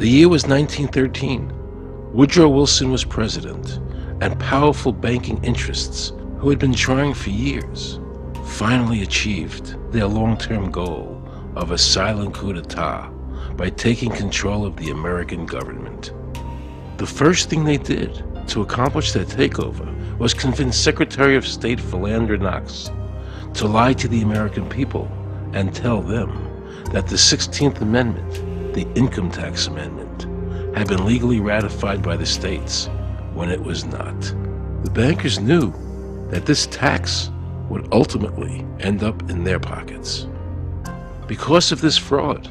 The year was 1913. Woodrow Wilson was president, and powerful banking interests, who had been trying for years, finally achieved their long-term goal of a silent coup d'etat by taking control of the American government. The first thing they did to accomplish their takeover was convince Secretary of State Philander Knox to lie to the American people and tell them that the 16th Amendment, the Income Tax Amendment, had been legally ratified by the states when it was not. The bankers knew that this tax would ultimately end up in their pockets. Because of this fraud,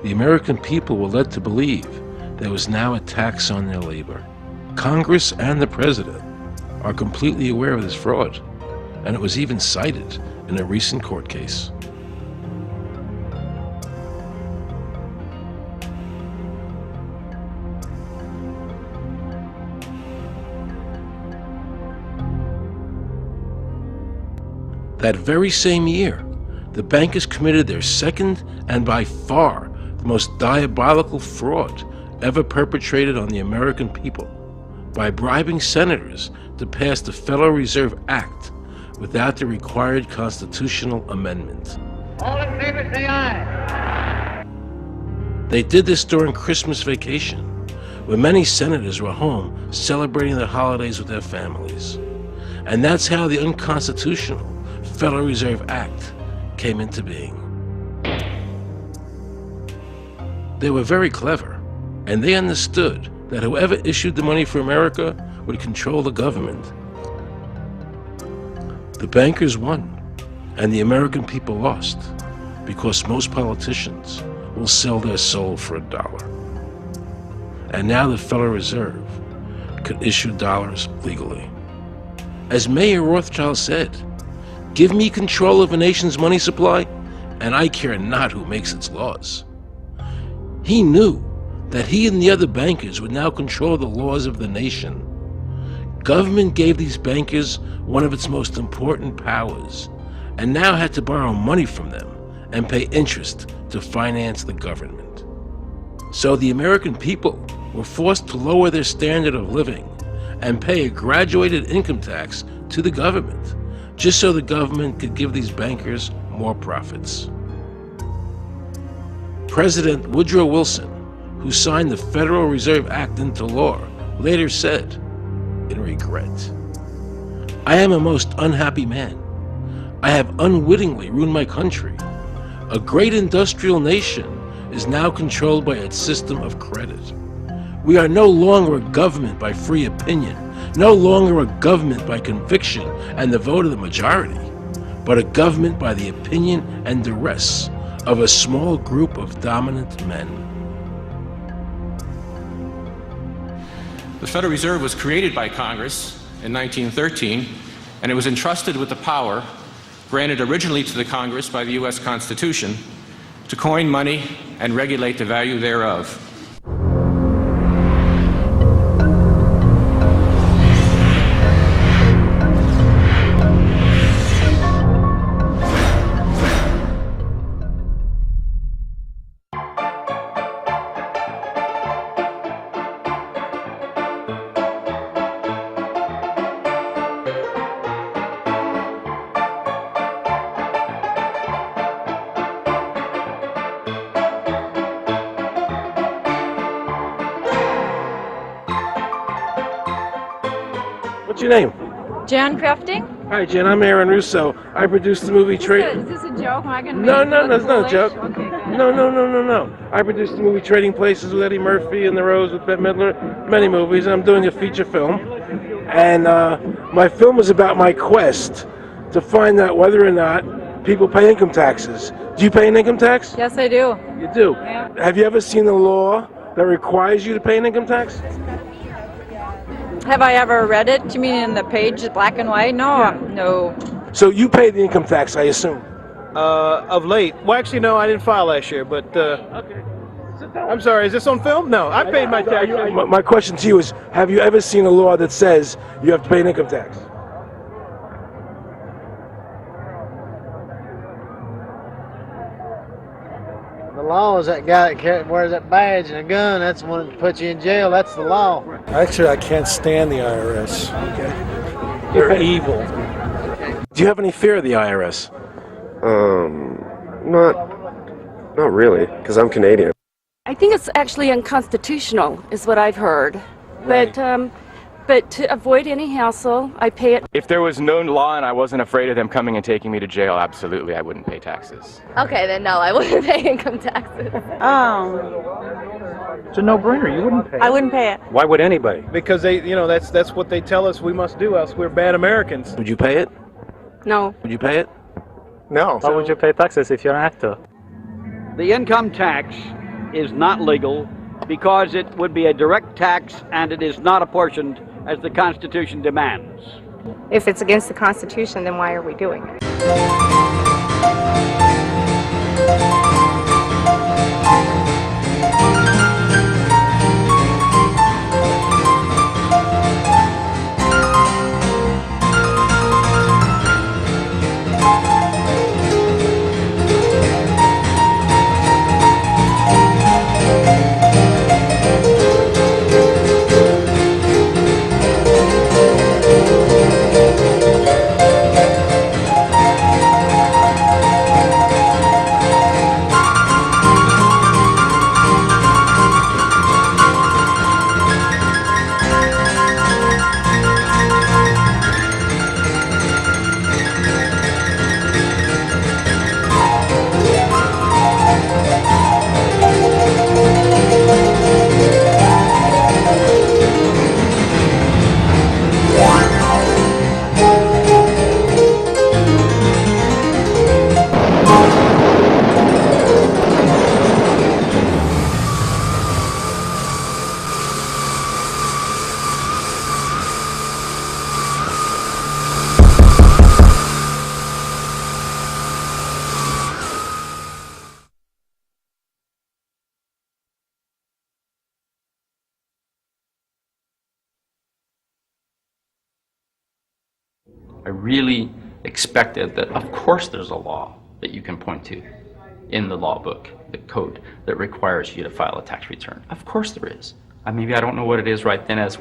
the American people were led to believe there was now a tax on their labor. Congress and the President are completely aware of this fraud, and it was even cited in a recent court case. That very same year, the bankers committed their second and by far the most diabolical fraud ever perpetrated on the American people by bribing senators to pass the Federal Reserve Act without the required constitutional amendment. All in favor, say aye. They did this during Christmas vacation, when many senators were home celebrating the holidays with their families. And that's how the unconstitutional Federal Reserve Act came into being. They were very clever, and they understood that whoever issued the money for America would control the government. The bankers won, and the American people lost, because most politicians will sell their soul for $1. And now the Federal Reserve could issue dollars legally. As Mayor Rothschild said, "Give me control of a nation's money supply, and I care not who makes its laws." He knew that he and the other bankers would now control the laws of the nation. Government gave these bankers one of its most important powers, and now had to borrow money from them and pay interest to finance the government. So the American people were forced to lower their standard of living and pay a graduated income tax to the government, just so the government could give these bankers more profits. President Woodrow Wilson, who signed the Federal Reserve Act into law, later said, in regret, "I am a most unhappy man. I have unwittingly ruined my country. A great industrial nation is now controlled by its system of credit. We are no longer a government by free opinion, no longer a government by conviction and the vote of the majority, but a government by the opinion and duress of a small group of dominant men." The Federal Reserve was created by Congress in 1913, and it was entrusted with the power granted originally to the Congress by the U.S. Constitution to coin money and regulate the value thereof. What's your name? Jan Crafting? Hi, Jen. I'm Aaron Russo. I produced the movie Is this a joke? Am I gonna No, make no, it no, it's look not a joke. foolish? Okay, good. No. I produced the movie Trading Places with Eddie Murphy and The Rose with Bette Midler, many movies, and I'm doing a feature film. And my film is about my quest to find out whether or not people pay income taxes. Do you pay an income tax? Yes, I do. You do? Yeah. Have you ever seen a law that requires you to pay an income tax? Have I ever read it? You mean in the page, black and white? No, Yeah. no. So you pay the income tax, I assume? Of late. Well, actually, no, I didn't file last year, but Okay. I'm sorry, is this on film? No, I paid my tax. My question to you is, have you ever seen a law that says you have to pay an income tax? The law is that guy that wears that badge and a gun. That's the one that puts you in jail. That's the law. Actually, I can't stand the IRS. Okay. They're evil. Do you have any fear of the IRS? Not really, because I'm Canadian. I think it's actually unconstitutional, is what I've heard. Right. But to avoid any hassle, I pay it. If there was no law and I wasn't afraid of them coming and taking me to jail, absolutely, I wouldn't pay taxes. Okay, then no, I wouldn't pay income taxes. It's a no-brainer. You wouldn't pay it. I wouldn't pay it. Why would anybody? Because that's what they tell us we must do, else we're bad Americans. Would you pay it? No. Would you pay it? No. Why would you pay taxes if you're an actor? The income tax is not legal because it would be a direct tax and it is not apportioned as the Constitution demands. If it's against the Constitution, then why are we doing it? I really expected that, of course, there's a law that you can point to in the law book, the code, that requires you to file a tax return. Of course there is. Maybe I don't know what it is right then as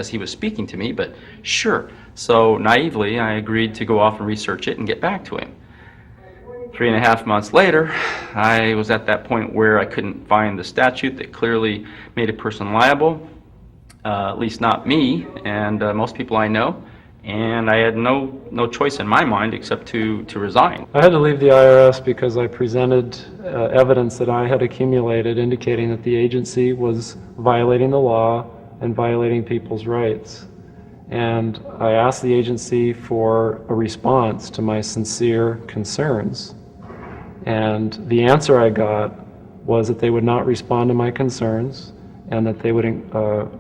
he was speaking to me, but sure. So naively, I agreed to go off and research it and get back to him. 3.5 months later, I was at that point where I couldn't find the statute that clearly made a person liable, at least not me and most people I know. And I had no choice in my mind except to resign. I had to leave the IRS because I presented evidence that I had accumulated indicating that the agency was violating the law and violating people's rights. And I asked the agency for a response to my sincere concerns. And the answer I got was that they would not respond to my concerns and that they would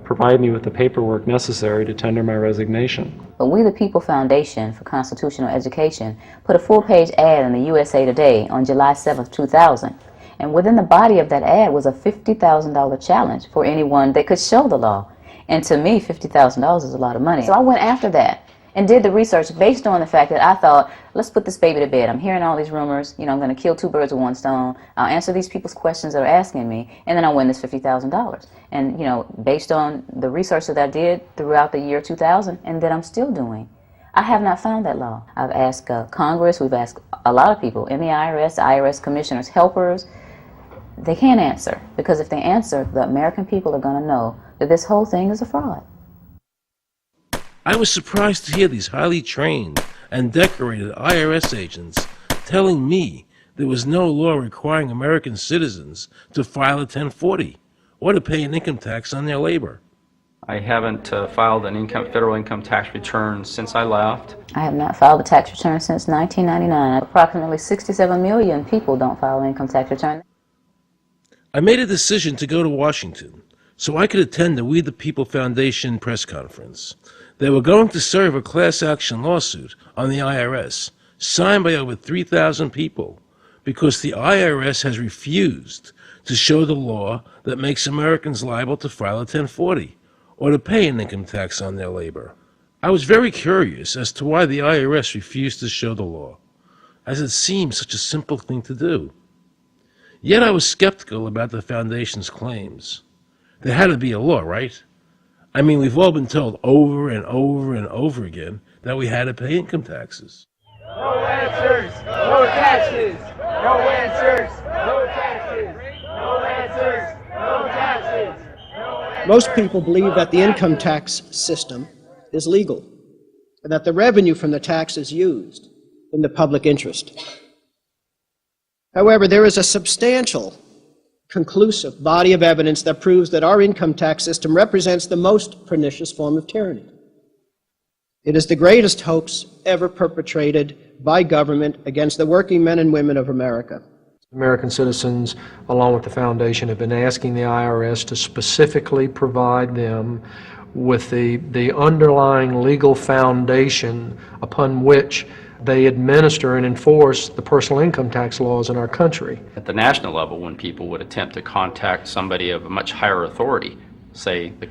provide me with the paperwork necessary to tender my resignation. But We the People Foundation for Constitutional Education put a full-page ad in the USA Today on July 7th, 2000. And within the body of that ad was a $50,000 challenge for anyone that could show the law. And to me, $50,000 is a lot of money. So I went after that and did the research based on the fact that I thought, let's put this baby to bed. I'm hearing all these rumors. I'm going to kill 2 birds with 1 stone. I'll answer these people's questions that are asking me, and then I'll win this $50,000. And, based on the research that I did throughout the year 2000 and that I'm still doing, I have not found that law. I've asked Congress, we've asked a lot of people in the IRS commissioners, helpers. They can't answer, because if they answer, the American people are going to know that this whole thing is a fraud. I was surprised to hear these highly trained and decorated IRS agents telling me there was no law requiring American citizens to file a 1040 or to pay an income tax on their labor. I haven't filed an federal income tax return since I left. I have not filed a tax return since 1999. Approximately 67 million people don't file an income tax return. I made a decision to go to Washington so I could attend the We the People Foundation press conference. They were going to serve a class action lawsuit on the IRS, signed by over 3,000 people, because the IRS has refused to show the law that makes Americans liable to file a 1040 or to pay an income tax on their labor. I was very curious as to why the IRS refused to show the law, as it seemed such a simple thing to do. Yet I was skeptical about the Foundation's claims. There had to be a law, right? I mean, we've all been told over and over and over again that we had to pay income taxes. No answers, no taxes. No answers, no taxes. No answers, no taxes. Most people believe that the income tax system is legal and that the revenue from the tax is used in the public interest. However, there is a substantial, conclusive body of evidence that proves that our income tax system represents the most pernicious form of tyranny. It is the greatest hoax ever perpetrated by government against the working men and women of America. American citizens, along with the Foundation, have been asking the IRS to specifically provide them with the underlying legal foundation upon which they administer and enforce the personal income tax laws in our country. At the national level, when people would attempt to contact somebody of a much higher authority, say the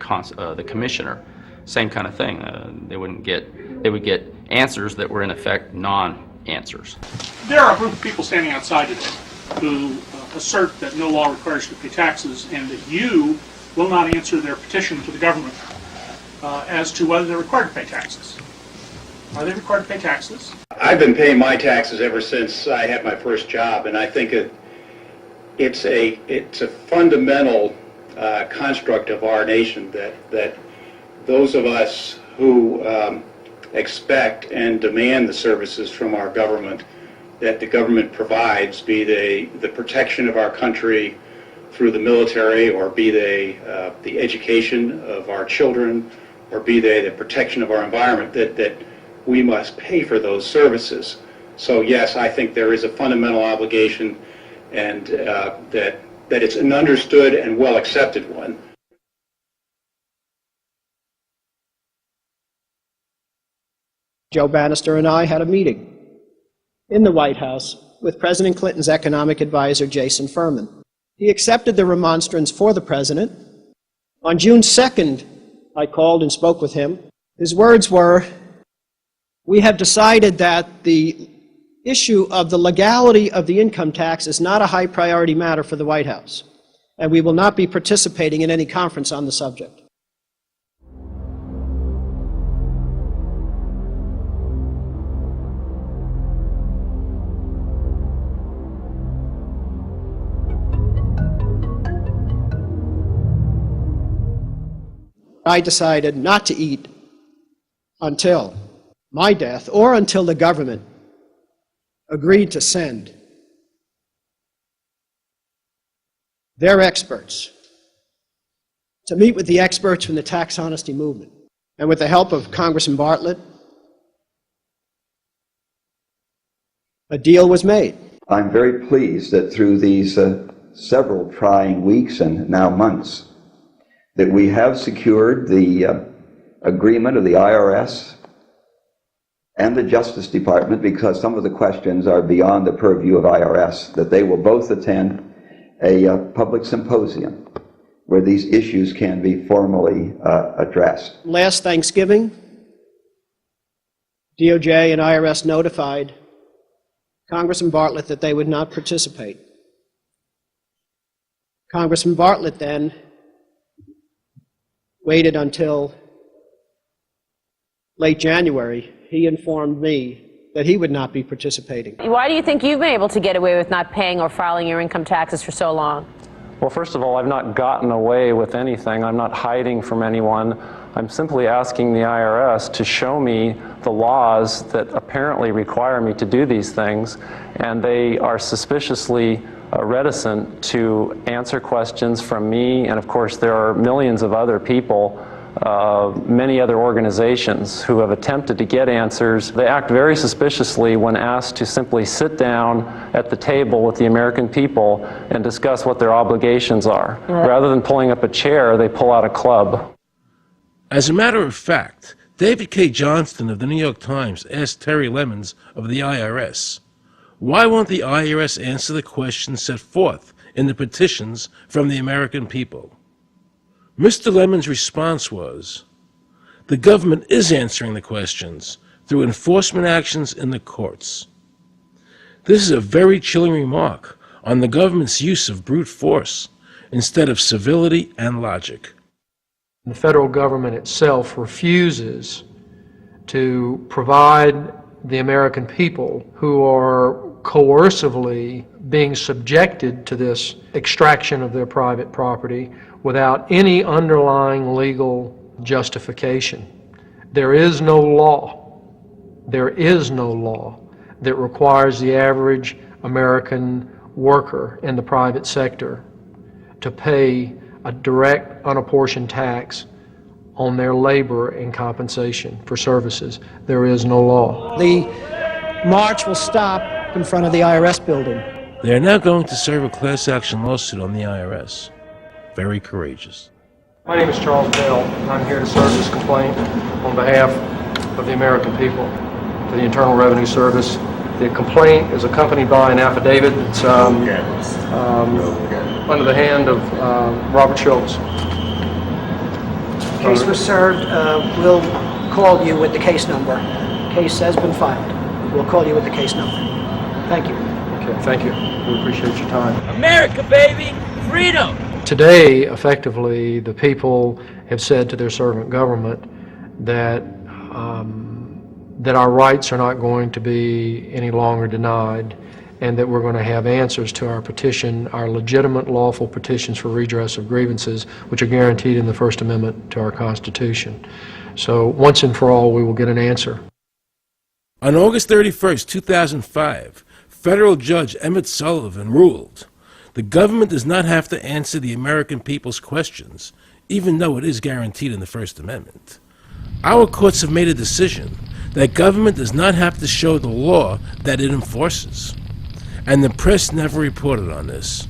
commissioner, same kind of thing. They would get answers that were in effect non-answers. There are a group of people standing outside today who assert that no law requires you to pay taxes and that you will not answer their petition to the government as to whether they're required to pay taxes. Are they required to pay taxes? I've been paying my taxes ever since I had my first job, and I think it's a fundamental construct of our nation that those of us who expect and demand the services from our government that the government provides, be they the protection of our country through the military, or be they the education of our children, or be they the protection of our environment, that we must pay for those services. So yes, I think there is a fundamental obligation, and that it's an understood and well accepted one. Joe Bannister and I had a meeting in the White House with President Clinton's economic advisor, Jason Furman. He accepted the remonstrance for the president. On June 2nd, I called and spoke with him. His words were, "We have decided that the issue of the legality of the income tax is not a high priority matter for the White House, and we will not be participating in any conference on the subject." I decided not to eat until my death, or until the government agreed to send their experts to meet with the experts from the tax honesty movement. And with the help of Congressman Bartlett, a deal was made. I'm very pleased that through these several trying weeks and now months, that we have secured the agreement of the IRS and the Justice Department, because some of the questions are beyond the purview of IRS, that they will both attend a public symposium where these issues can be formally addressed. Last Thanksgiving, DOJ and IRS notified Congressman Bartlett that they would not participate. Congressman Bartlett then waited until late January. He informed me that he would not be participating. Why do you think you've been able to get away with not paying or filing your income taxes for so long? Well, first of all, I've not gotten away with anything. I'm not hiding from anyone. I'm simply asking the IRS to show me the laws that apparently require me to do these things, and they are suspiciously reticent to answer questions from me, and of course there are millions of other people, many other organizations who have attempted to get answers. They act very suspiciously when asked to simply sit down at the table with the American people and discuss what their obligations are. Right. Rather than pulling up a chair, they pull out a club. As a matter of fact, David K. Johnston of the New York Times asked Terry Lemons of the IRS, why won't the IRS answer the questions set forth in the petitions from the American people? Mr. Lemons' response was, the government is answering the questions through enforcement actions in the courts. This is a very chilling remark on the government's use of brute force instead of civility and logic. The federal government itself refuses to provide the American people who are coercively being subjected to this extraction of their private property without any underlying legal justification. There is no law that requires the average American worker in the private sector to pay a direct, unapportioned tax on their labor and compensation for services. There is no law. The march will stop in front of the IRS building. They are now going to serve a class action lawsuit on the IRS. Very courageous. My name is Charles Bell, and I'm here to serve this complaint on behalf of the American people to the Internal Revenue Service. The complaint is accompanied by an affidavit that's under the hand of Robert Schultz. Case was served. We'll call you with the case number. Case has been filed. We'll call you with the case number. Thank you. Okay, thank you. We appreciate your time. America, baby! Freedom! Today, effectively, the people have said to their servant government that that our rights are not going to be any longer denied, and that we're going to have answers to our petition, our legitimate, lawful petitions for redress of grievances, which are guaranteed in the First Amendment to our Constitution. So once and for all, we will get an answer. On August 31st, 2005, federal judge Emmett Sullivan ruled, the government does not have to answer the American people's questions, even though it is guaranteed in the First Amendment. Our courts have made a decision that government does not have to show the law that it enforces. And the press never reported on this.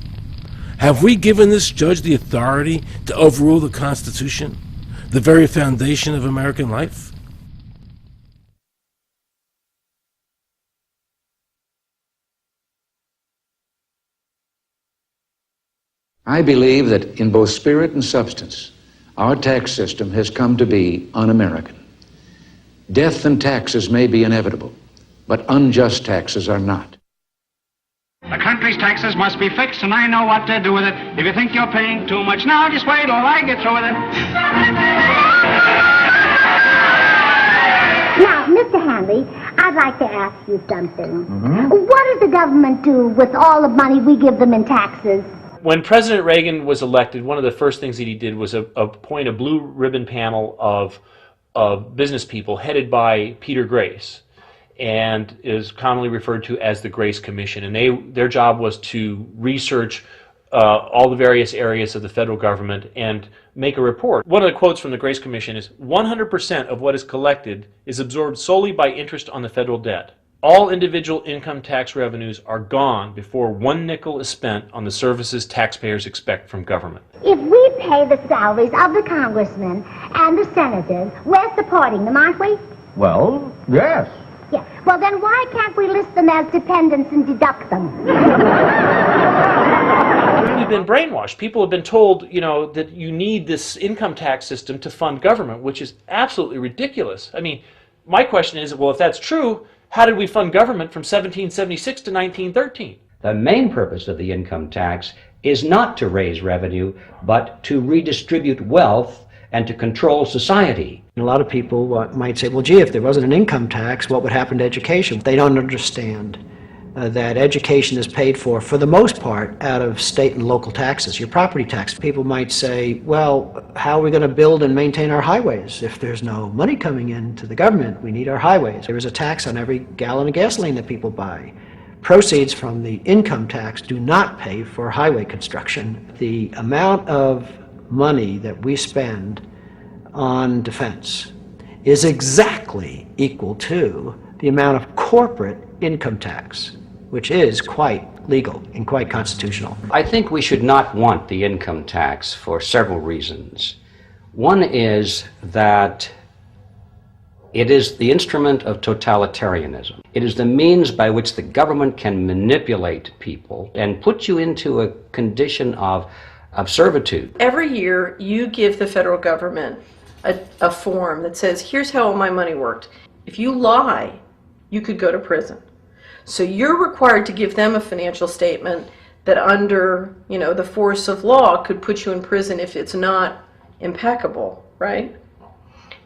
Have we given this judge the authority to overrule the Constitution, the very foundation of American life? I believe that in both spirit and substance, our tax system has come to be un-American. Death and taxes may be inevitable, but unjust taxes are not. The country's taxes must be fixed, and I know what to do with it. If you think you're paying too much now, just wait till I get through with it. Now, Mr. Hanley, I'd like to ask you something. What does the government do with all the money we give them in taxes? When President Reagan was elected, one of the first things that he did was appoint a blue ribbon panel of business people headed by Peter Grace, and is commonly referred to as the Grace Commission. And their job was to research all the various areas of the federal government and make a report. One of the quotes from the Grace Commission is, 100% of what is collected is absorbed solely by interest on the federal debt. All individual income tax revenues are gone before 1 nickel is spent on the services taxpayers expect from government. If we pay the salaries of the congressmen and the senators, we're supporting them, aren't we? Well, yes. Yeah. Well, then why can't we list them as dependents and deduct them? We've been brainwashed. People have been told, that you need this income tax system to fund government, which is absolutely ridiculous. I mean, my question is, well, if that's true, how did we fund government from 1776 to 1913? The main purpose of the income tax is not to raise revenue, but to redistribute wealth and to control society. A lot of people might say, well, gee, if there wasn't an income tax, what would happen to education? They don't understand that education is paid for the most part, out of state and local taxes, your property tax. People might say, well, how are we going to build and maintain our highways? If there's no money coming into the government, we need our highways. There is a tax on every gallon of gasoline that people buy. Proceeds from the income tax do not pay for highway construction. The amount of money that we spend on defense is exactly equal to the amount of corporate income tax, which is quite legal and quite constitutional. I think we should not want the income tax for several reasons. One is that it is the instrument of totalitarianism. It is the means by which the government can manipulate people and put you into a condition of servitude. Every year you give the federal government a form that says, here's how all my money worked. If you lie, you could go to prison. So you're required to give them a financial statement that under, the force of law could put you in prison if it's not impeccable, right?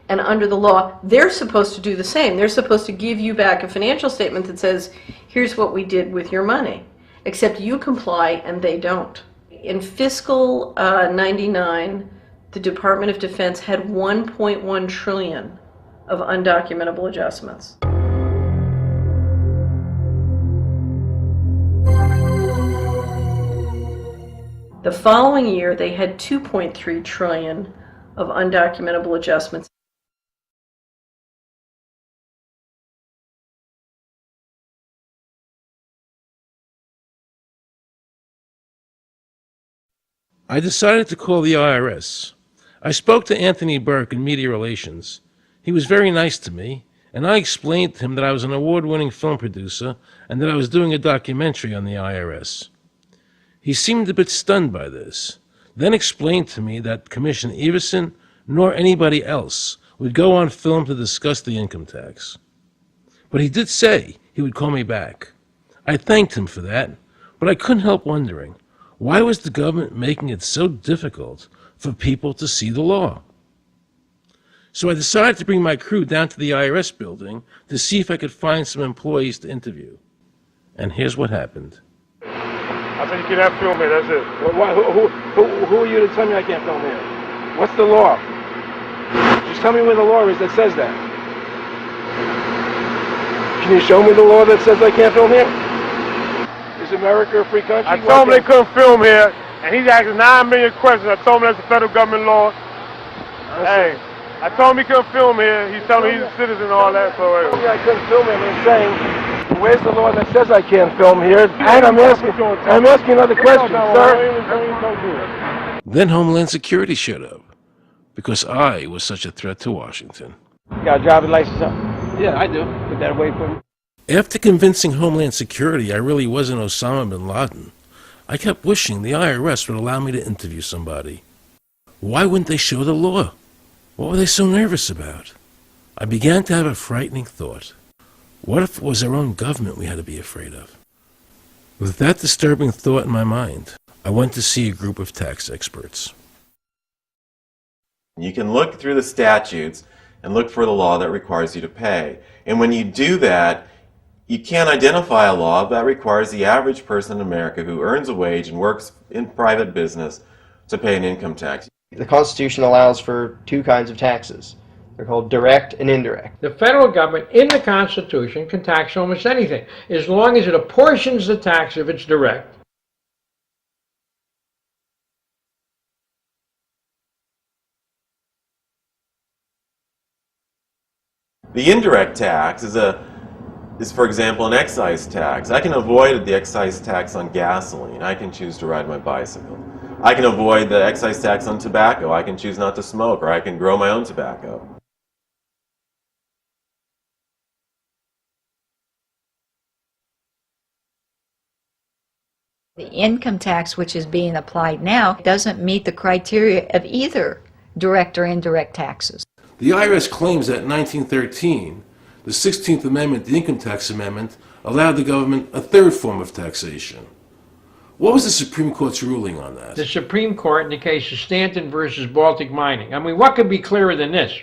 And under the law, they're supposed to do the same. They're supposed to give you back a financial statement that says, here's what we did with your money. Except you comply and they don't. In fiscal 99, the Department of Defense had 1.1 trillion of undocumentable adjustments. The following year, they had 2.3 trillion of undocumentable adjustments. I decided to call the IRS. I spoke to Anthony Burke in Media Relations. He was very nice to me, and I explained to him that I was an award-winning film producer and that I was doing a documentary on the IRS. He seemed a bit stunned by this, then explained to me that Commissioner Everson nor anybody else would go on film to discuss the income tax. But he did say he would call me back. I thanked him for that, but I couldn't help wondering, why was the government making it so difficult for people to see the law? So I decided to bring my crew down to the IRS building to see if I could find some employees to interview. And here's what happened. I said you cannot film here, that's it. Who are you to tell me I can't film here? What's the law? Just tell me where the law is that says that. Can you show me the law that says I can't film here? Is America a free country? I told him they couldn't film here, and he's asking 9 million questions. I told him that's a federal government law. Hey, I told him he couldn't film here. He's telling me he's a citizen and all that, so I couldn't film him. I'm saying, where's the law that says I can't film here? And I'm asking another question, sir. Then Homeland Security showed up, because I was such a threat to Washington. You got a driver's license up? Yeah, I do. Put that away for me. After convincing Homeland Security I really wasn't Osama bin Laden, I kept wishing the IRS would allow me to interview somebody. Why wouldn't they show the law? What were they so nervous about? I began to have a frightening thought. What if it was our own government we had to be afraid of? With that disturbing thought in my mind, I went to see a group of tax experts. You can look through the statutes and look for the law that requires you to pay. And when you do that, you can't identify a law that requires the average person in America who earns a wage and works in private business to pay an income tax. The Constitution allows for two kinds of taxes. They're called direct and indirect. The federal government in the Constitution can tax almost anything, as long as it apportions the tax if it's direct. The indirect tax is, for example, an excise tax. I can avoid the excise tax on gasoline. I can choose to ride my bicycle. I can avoid the excise tax on tobacco. I can choose not to smoke, or I can grow my own tobacco. The income tax which is being applied now doesn't meet the criteria of either direct or indirect taxes. The IRS claims that in 1913, the 16th Amendment, the Income Tax Amendment, allowed the government a third form of taxation. What was the Supreme Court's ruling on that? The Supreme Court in the case of Stanton versus Baltic Mining. I mean, what could be clearer than this?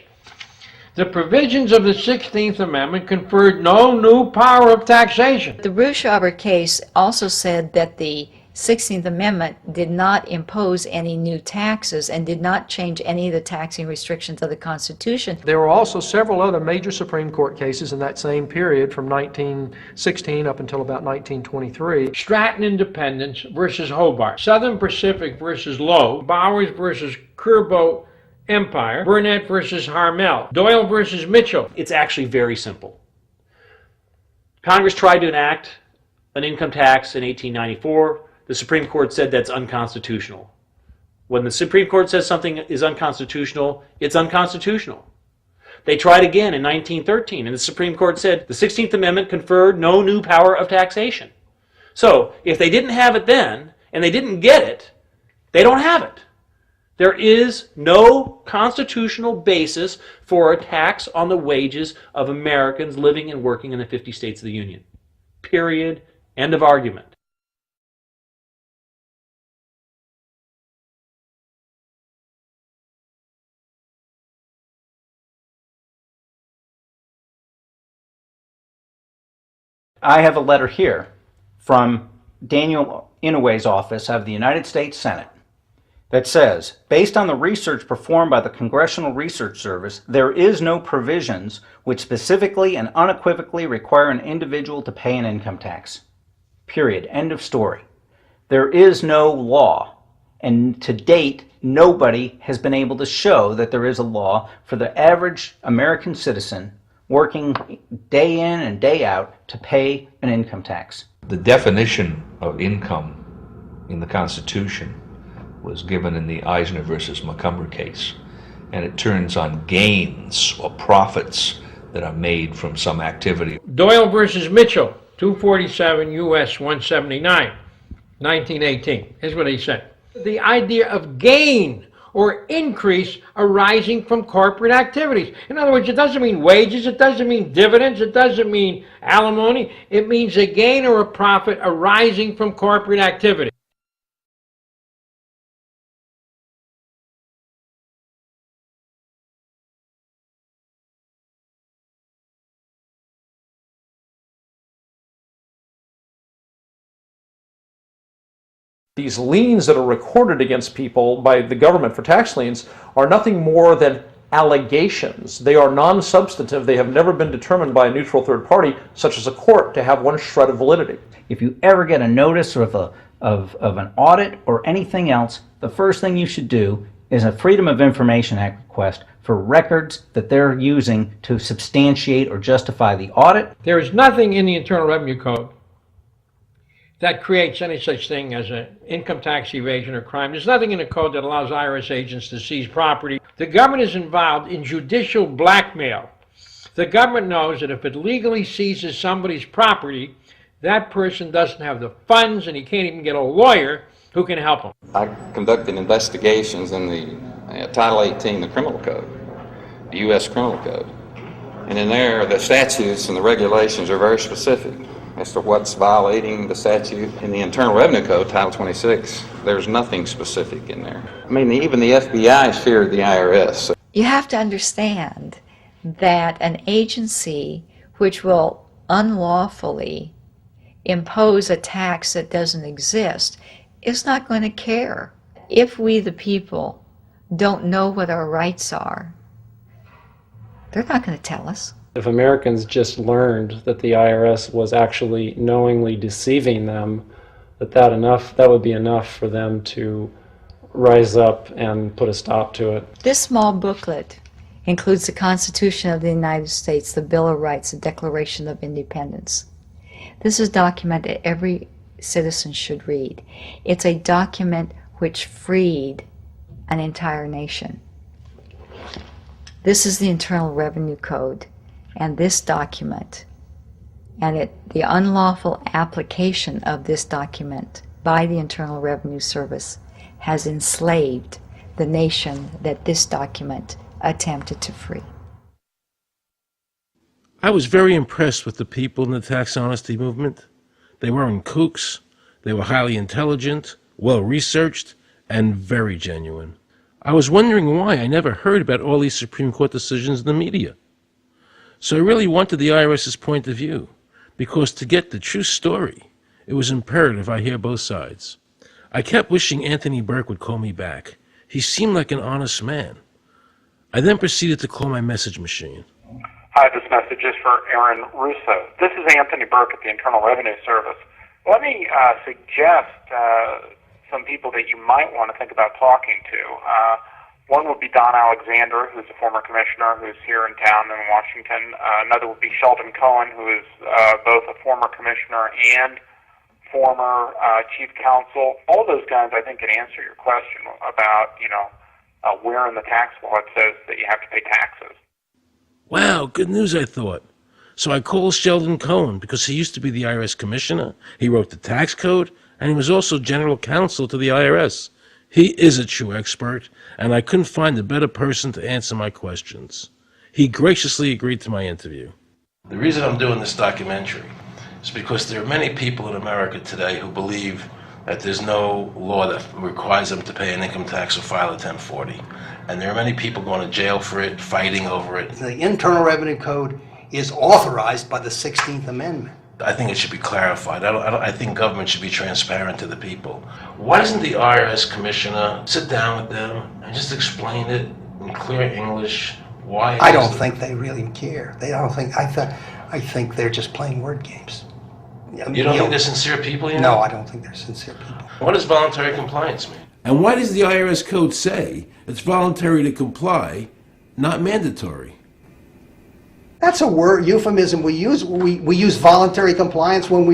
The provisions of the 16th Amendment conferred no new power of taxation. The Russo case also said that the 16th Amendment did not impose any new taxes and did not change any of the taxing restrictions of the Constitution. There were also several other major Supreme Court cases in that same period from 1916 up until about 1923. Stratton Independence versus Hobart, Southern Pacific versus Lowe, Bowers versus Curbo Empire, Burnett versus Harmel, Doyle versus Mitchell. It's actually very simple. Congress tried to enact an income tax in 1894. The Supreme Court said that's unconstitutional. When the Supreme Court says something is unconstitutional, it's unconstitutional. They tried again in 1913, and the Supreme Court said the 16th Amendment conferred no new power of taxation. So, if they didn't have it then, and they didn't get it, they don't have it. There is no constitutional basis for a tax on the wages of Americans living and working in the 50 states of the Union. Period. End of argument. I have a letter here from Daniel Inouye's office of the United States Senate that says, based on the research performed by the Congressional Research Service, there is no provisions which specifically and unequivocally require an individual to pay an income tax. Period. End of story. There is no law, and to date, nobody has been able to show that there is a law for the average American citizen working day in and day out to pay an income tax. The definition of income in the Constitution was given in the Eisner versus Montgomery case, and it turns on gains or profits that are made from some activity. Doyle versus Mitchell, 247 U.S. 179, 1918. Here's what he said. The idea of gain or increase arising from corporate activities. In other words, it doesn't mean wages, it doesn't mean dividends, it doesn't mean alimony. It means a gain or a profit arising from corporate activity. These liens that are recorded against people by the government for tax liens are nothing more than allegations. They are non-substantive. They have never been determined by a neutral third party, such as a court, to have one shred of validity. If you ever get a notice of an audit or anything else, the first thing you should do is a Freedom of Information Act request for records that they're using to substantiate or justify the audit. There is nothing in the Internal Revenue Code that creates any such thing as an income tax evasion or crime. There's nothing in the code that allows IRS agents to seize property. The government is involved in judicial blackmail. The government knows that if it legally seizes somebody's property, that person doesn't have the funds and he can't even get a lawyer who can help him. I conducted investigations in the Title 18, the Criminal Code, the U.S. Criminal Code. And in there, the statutes and the regulations are very specific as to what's violating the statute. In the Internal Revenue Code, Title 26, there's nothing specific in there. I mean, even the FBI feared the IRS. You have to understand that an agency which will unlawfully impose a tax that doesn't exist is not going to care. If we, the people, don't know what our rights are, they're not going to tell us. If Americans just learned that the IRS was actually knowingly deceiving them, that would be enough for them to rise up and put a stop to it. This small booklet includes the Constitution of the United States, the Bill of Rights, the Declaration of Independence. This is a document that every citizen should read. It's a document which freed an entire nation. This is the Internal Revenue Code. And this document, and the unlawful application of this document by the Internal Revenue Service has enslaved the nation that this document attempted to free. I was very impressed with the people in the tax honesty movement. They weren't kooks, they were highly intelligent, well-researched, and very genuine. I was wondering why I never heard about all these Supreme Court decisions in the media. So I really wanted the IRS's point of view, because to get the true story, it was imperative I hear both sides. I kept wishing Anthony Burke would call me back. He seemed like an honest man. I then proceeded to call my message machine. Hi, this message is for Aaron Russo. This is Anthony Burke at the Internal Revenue Service. Let me suggest some people that you might want to think about talking to. One would be Don Alexander, who's a former commissioner who's here in town in Washington. Another would be Sheldon Cohen, who is both a former commissioner and former chief counsel. All of those guys, I think, can answer your question about, where in the tax law it says that you have to pay taxes. Wow, good news, I thought. So I called Sheldon Cohen because he used to be the IRS commissioner, he wrote the tax code, and he was also general counsel to the IRS. He is a true expert, and I couldn't find a better person to answer my questions. He graciously agreed to my interview. The reason I'm doing this documentary is because there are many people in America today who believe that there's no law that requires them to pay an income tax or file a 1040. And there are many people going to jail for it, fighting over it. The Internal Revenue Code is authorized by the 16th Amendment. I think it should be clarified. I think government should be transparent to the people. Why doesn't the IRS commissioner sit down with them and just explain it in clear English? Why? I don't think they really care. They don't think. I think they're just playing word games. You don't think they're sincere people? You know? No, I don't think they're sincere people. What does voluntary compliance mean? And why does the IRS code say it's voluntary to comply, not mandatory? That's a word euphemism we use. We use voluntary compliance when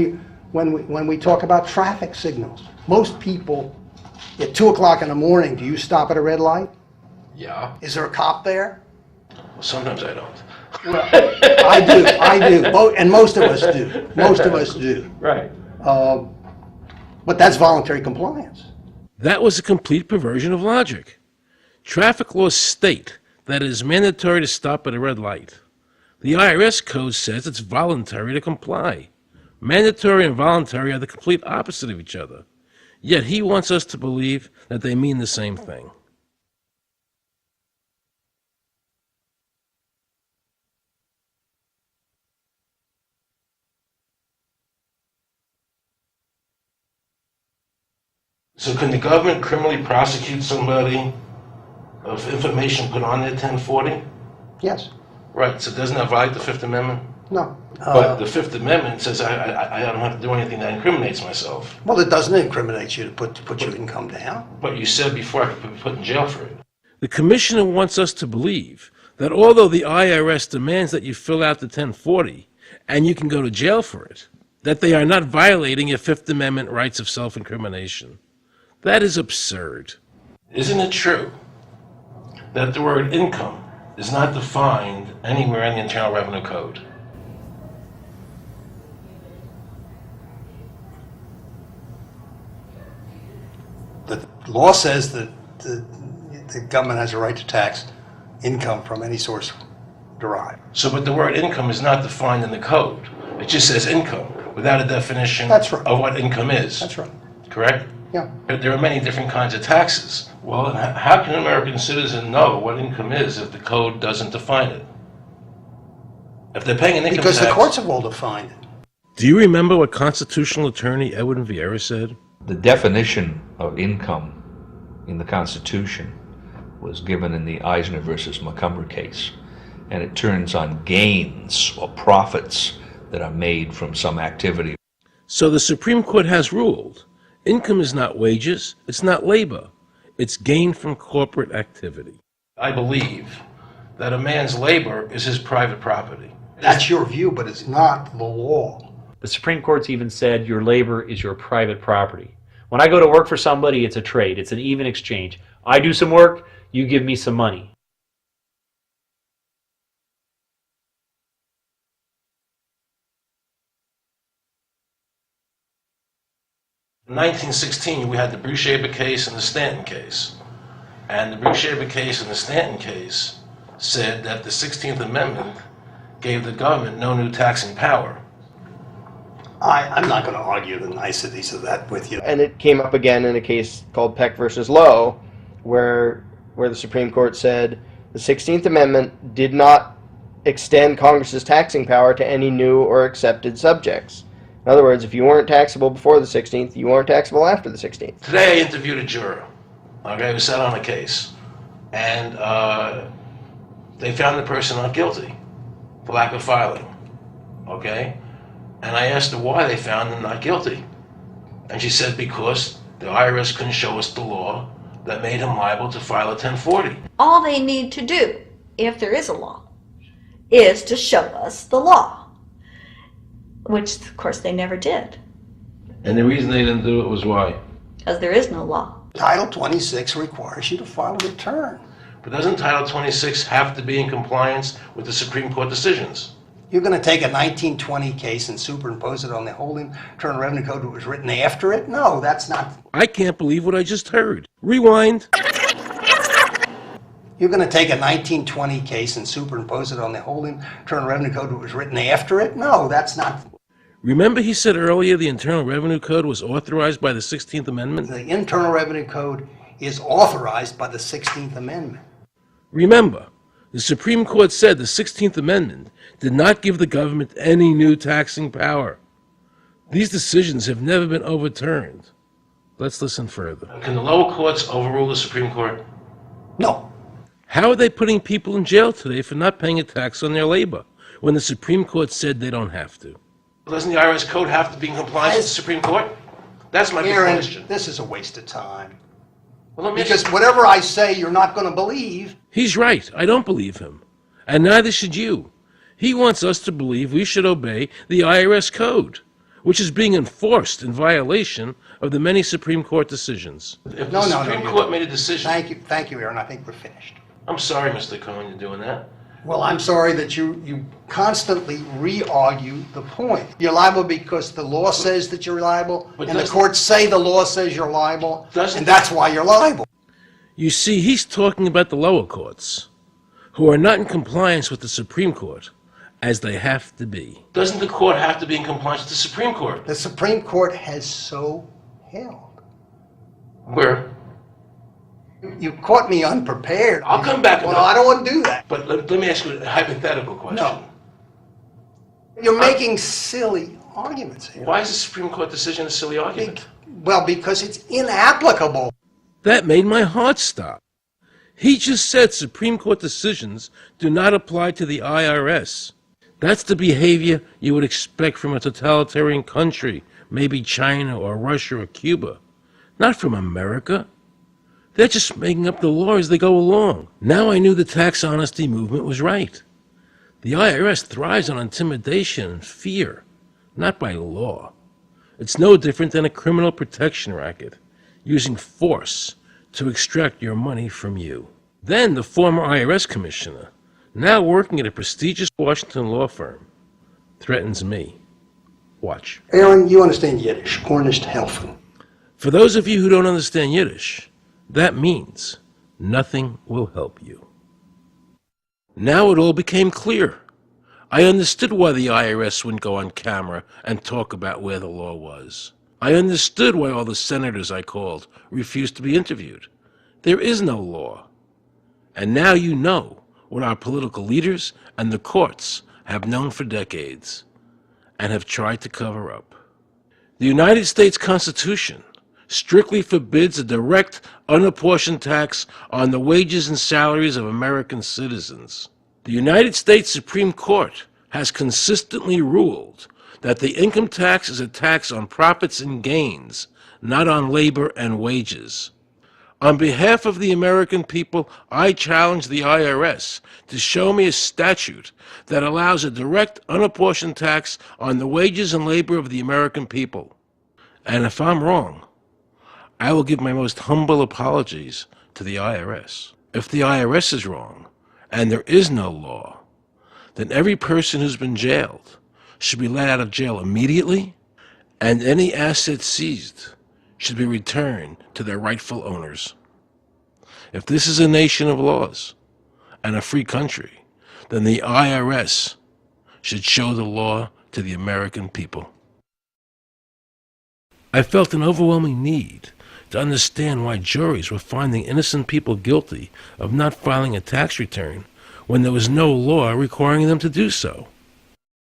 we talk about traffic signals. Most people, at 2 o'clock in the morning, do you stop at a red light? Yeah. Is there a cop there? Sometimes I don't. Well, I do, and most of us do. Most of us do. Right. But that's voluntary compliance. That was a complete perversion of logic. Traffic laws state that it is mandatory to stop at a red light. The IRS code says it's voluntary to comply. Mandatory and voluntary are the complete opposite of each other. Yet he wants us to believe that they mean the same thing. So can the government criminally prosecute somebody of information put on their 1040? Yes. Right, so doesn't that violate the Fifth Amendment? No. But the Fifth Amendment says I don't have to do anything that incriminates myself. Well, it doesn't incriminate you to put your income down. But you said before I could be put in jail for it. The commissioner wants us to believe that although the IRS demands that you fill out the 1040 and you can go to jail for it, that they are not violating your Fifth Amendment rights of self-incrimination. That is absurd. Isn't it true that the word income is not defined anywhere in the Internal Revenue Code? The law says that the government has a right to tax income from any source derived. So, but the word income is not defined in the code. It just says income without a definition That's right. of what income is. That's right. Correct? Yeah. There are many different kinds of taxes. Well, how can an American citizen know what income is if the code doesn't define it? If they're paying an income Because tax... the courts have all defined it. Do you remember what constitutional attorney Edwin Vieira said? The definition of income in the Constitution was given in the Eisner versus Macomber case, and it turns on gains or profits that are made from some activity. So the Supreme Court has ruled income is not wages, it's not labor, it's gain from corporate activity. I believe that a man's labor is his private property. That's your view, but it's not the law. The Supreme Court's even said your labor is your private property. When I go to work for somebody, it's a trade. It's an even exchange. I do some work, you give me some money. In 1916, we had the Bruchaber case and the Stanton case. And the Bruchaber case and the Stanton case said that the 16th Amendment gave the government no new taxing power. I'm not going to argue the niceties of that with you. And it came up again in a case called Peck versus Lowe, where the Supreme Court said the 16th Amendment did not extend Congress's taxing power to any new or accepted subjects. In other words, if you weren't taxable before the 16th, you weren't taxable after the 16th. Today I interviewed a juror, who sat on a case, and they found the person not guilty for lack of filing, okay? And I asked her why they found him not guilty. And she said because the IRS couldn't show us the law that made him liable to file a 1040. All they need to do, if there is a law, is to show us the law. Which, of course, they never did. And the reason they didn't do it was why? Because there is no law. Title 26 requires you to file a return. But doesn't Title 26 have to be in compliance with the Supreme Court decisions? You're going to take a 1920 case and superimpose it on the whole Internal Revenue Code that was written after it? No, that's not. I can't believe what I just heard. Rewind. You're going to take a 1920 case and superimpose it on the whole Internal Revenue Code that was written after it? No, that's not. Remember he said earlier the Internal Revenue Code was authorized by the 16th Amendment? The Internal Revenue Code is authorized by the 16th Amendment. Remember, the Supreme Court said the 16th Amendment did not give the government any new taxing power. These decisions have never been overturned. Let's listen further. Can the lower courts overrule the Supreme Court? No. How are they putting people in jail today for not paying a tax on their labor when the Supreme Court said they don't have to? Doesn't the IRS code have to be in compliance with the Supreme Court? That's my big Aaron, question. this is a waste of time. Well, Because whatever I say, you're not going to believe. He's right. I don't believe him. And neither should you. He wants us to believe we should obey the IRS code, which is being enforced in violation of the many Supreme Court decisions. If the Supreme Court made a decision... Thank you, Aaron. I think we're finished. I'm sorry, Mr. Cohen, you're doing that. Well, I'm sorry that you constantly re-argue the point. You're liable because the law says that you're liable, and the courts say the law says you're liable, and that's why you're liable. You see, he's talking about the lower courts, who are not in compliance with the Supreme Court, as they have to be. Doesn't the court have to be in compliance with the Supreme Court? The Supreme Court has so held. Where? You caught me unprepared. I'll come back. Well, I don't want to do that. But let me ask you a hypothetical question. No. You're making silly arguments here. Why is the Supreme Court decision a silly argument? Well, because it's inapplicable. That made my heart stop. He just said Supreme Court decisions do not apply to the IRS. That's the behavior you would expect from a totalitarian country, maybe China or Russia or Cuba. Not from America. They're just making up the law as they go along. Now I knew the tax honesty movement was right. The IRS thrives on intimidation and fear, not by law. It's no different than a criminal protection racket, using force to extract your money from you. Then the former IRS commissioner, now working at a prestigious Washington law firm, threatens me. Watch. Aaron, you understand Yiddish. Cornish helfen. For those of you who don't understand Yiddish, that means nothing will help you. Now it all became clear. I understood why the IRS wouldn't go on camera and talk about where the law was. I understood why all the senators I called refused to be interviewed. There is no law. And now you know what our political leaders and the courts have known for decades and have tried to cover up. The United States Constitution strictly forbids a direct, unapportioned tax on the wages and salaries of American citizens. The United States Supreme Court has consistently ruled that the income tax is a tax on profits and gains, not on labor and wages. On behalf of the American people, I challenge the IRS to show me a statute that allows a direct, unapportioned tax on the wages and labor of the American people. And if I'm wrong, I will give my most humble apologies to the IRS. If the IRS is wrong, and there is no law, then every person who's been jailed should be let out of jail immediately, and any assets seized should be returned to their rightful owners. If this is a nation of laws and a free country, then the IRS should show the law to the American people. I felt an overwhelming need to understand why juries were finding innocent people guilty of not filing a tax return when there was no law requiring them to do so.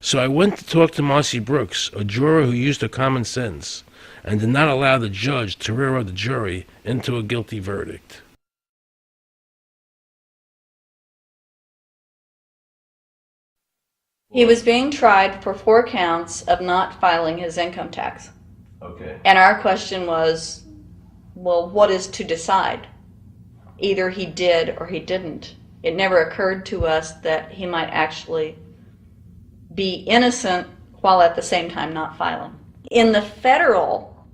So I went to talk to Marcy Brooks, a juror who used her common sense and did not allow the judge to railroad the jury into a guilty verdict. He was being tried for 4 counts of not filing his income tax. Okay. And our question was, well, what is to decide? Either he did or he didn't. It never occurred to us that he might actually be innocent while at the same time not filing. In the federal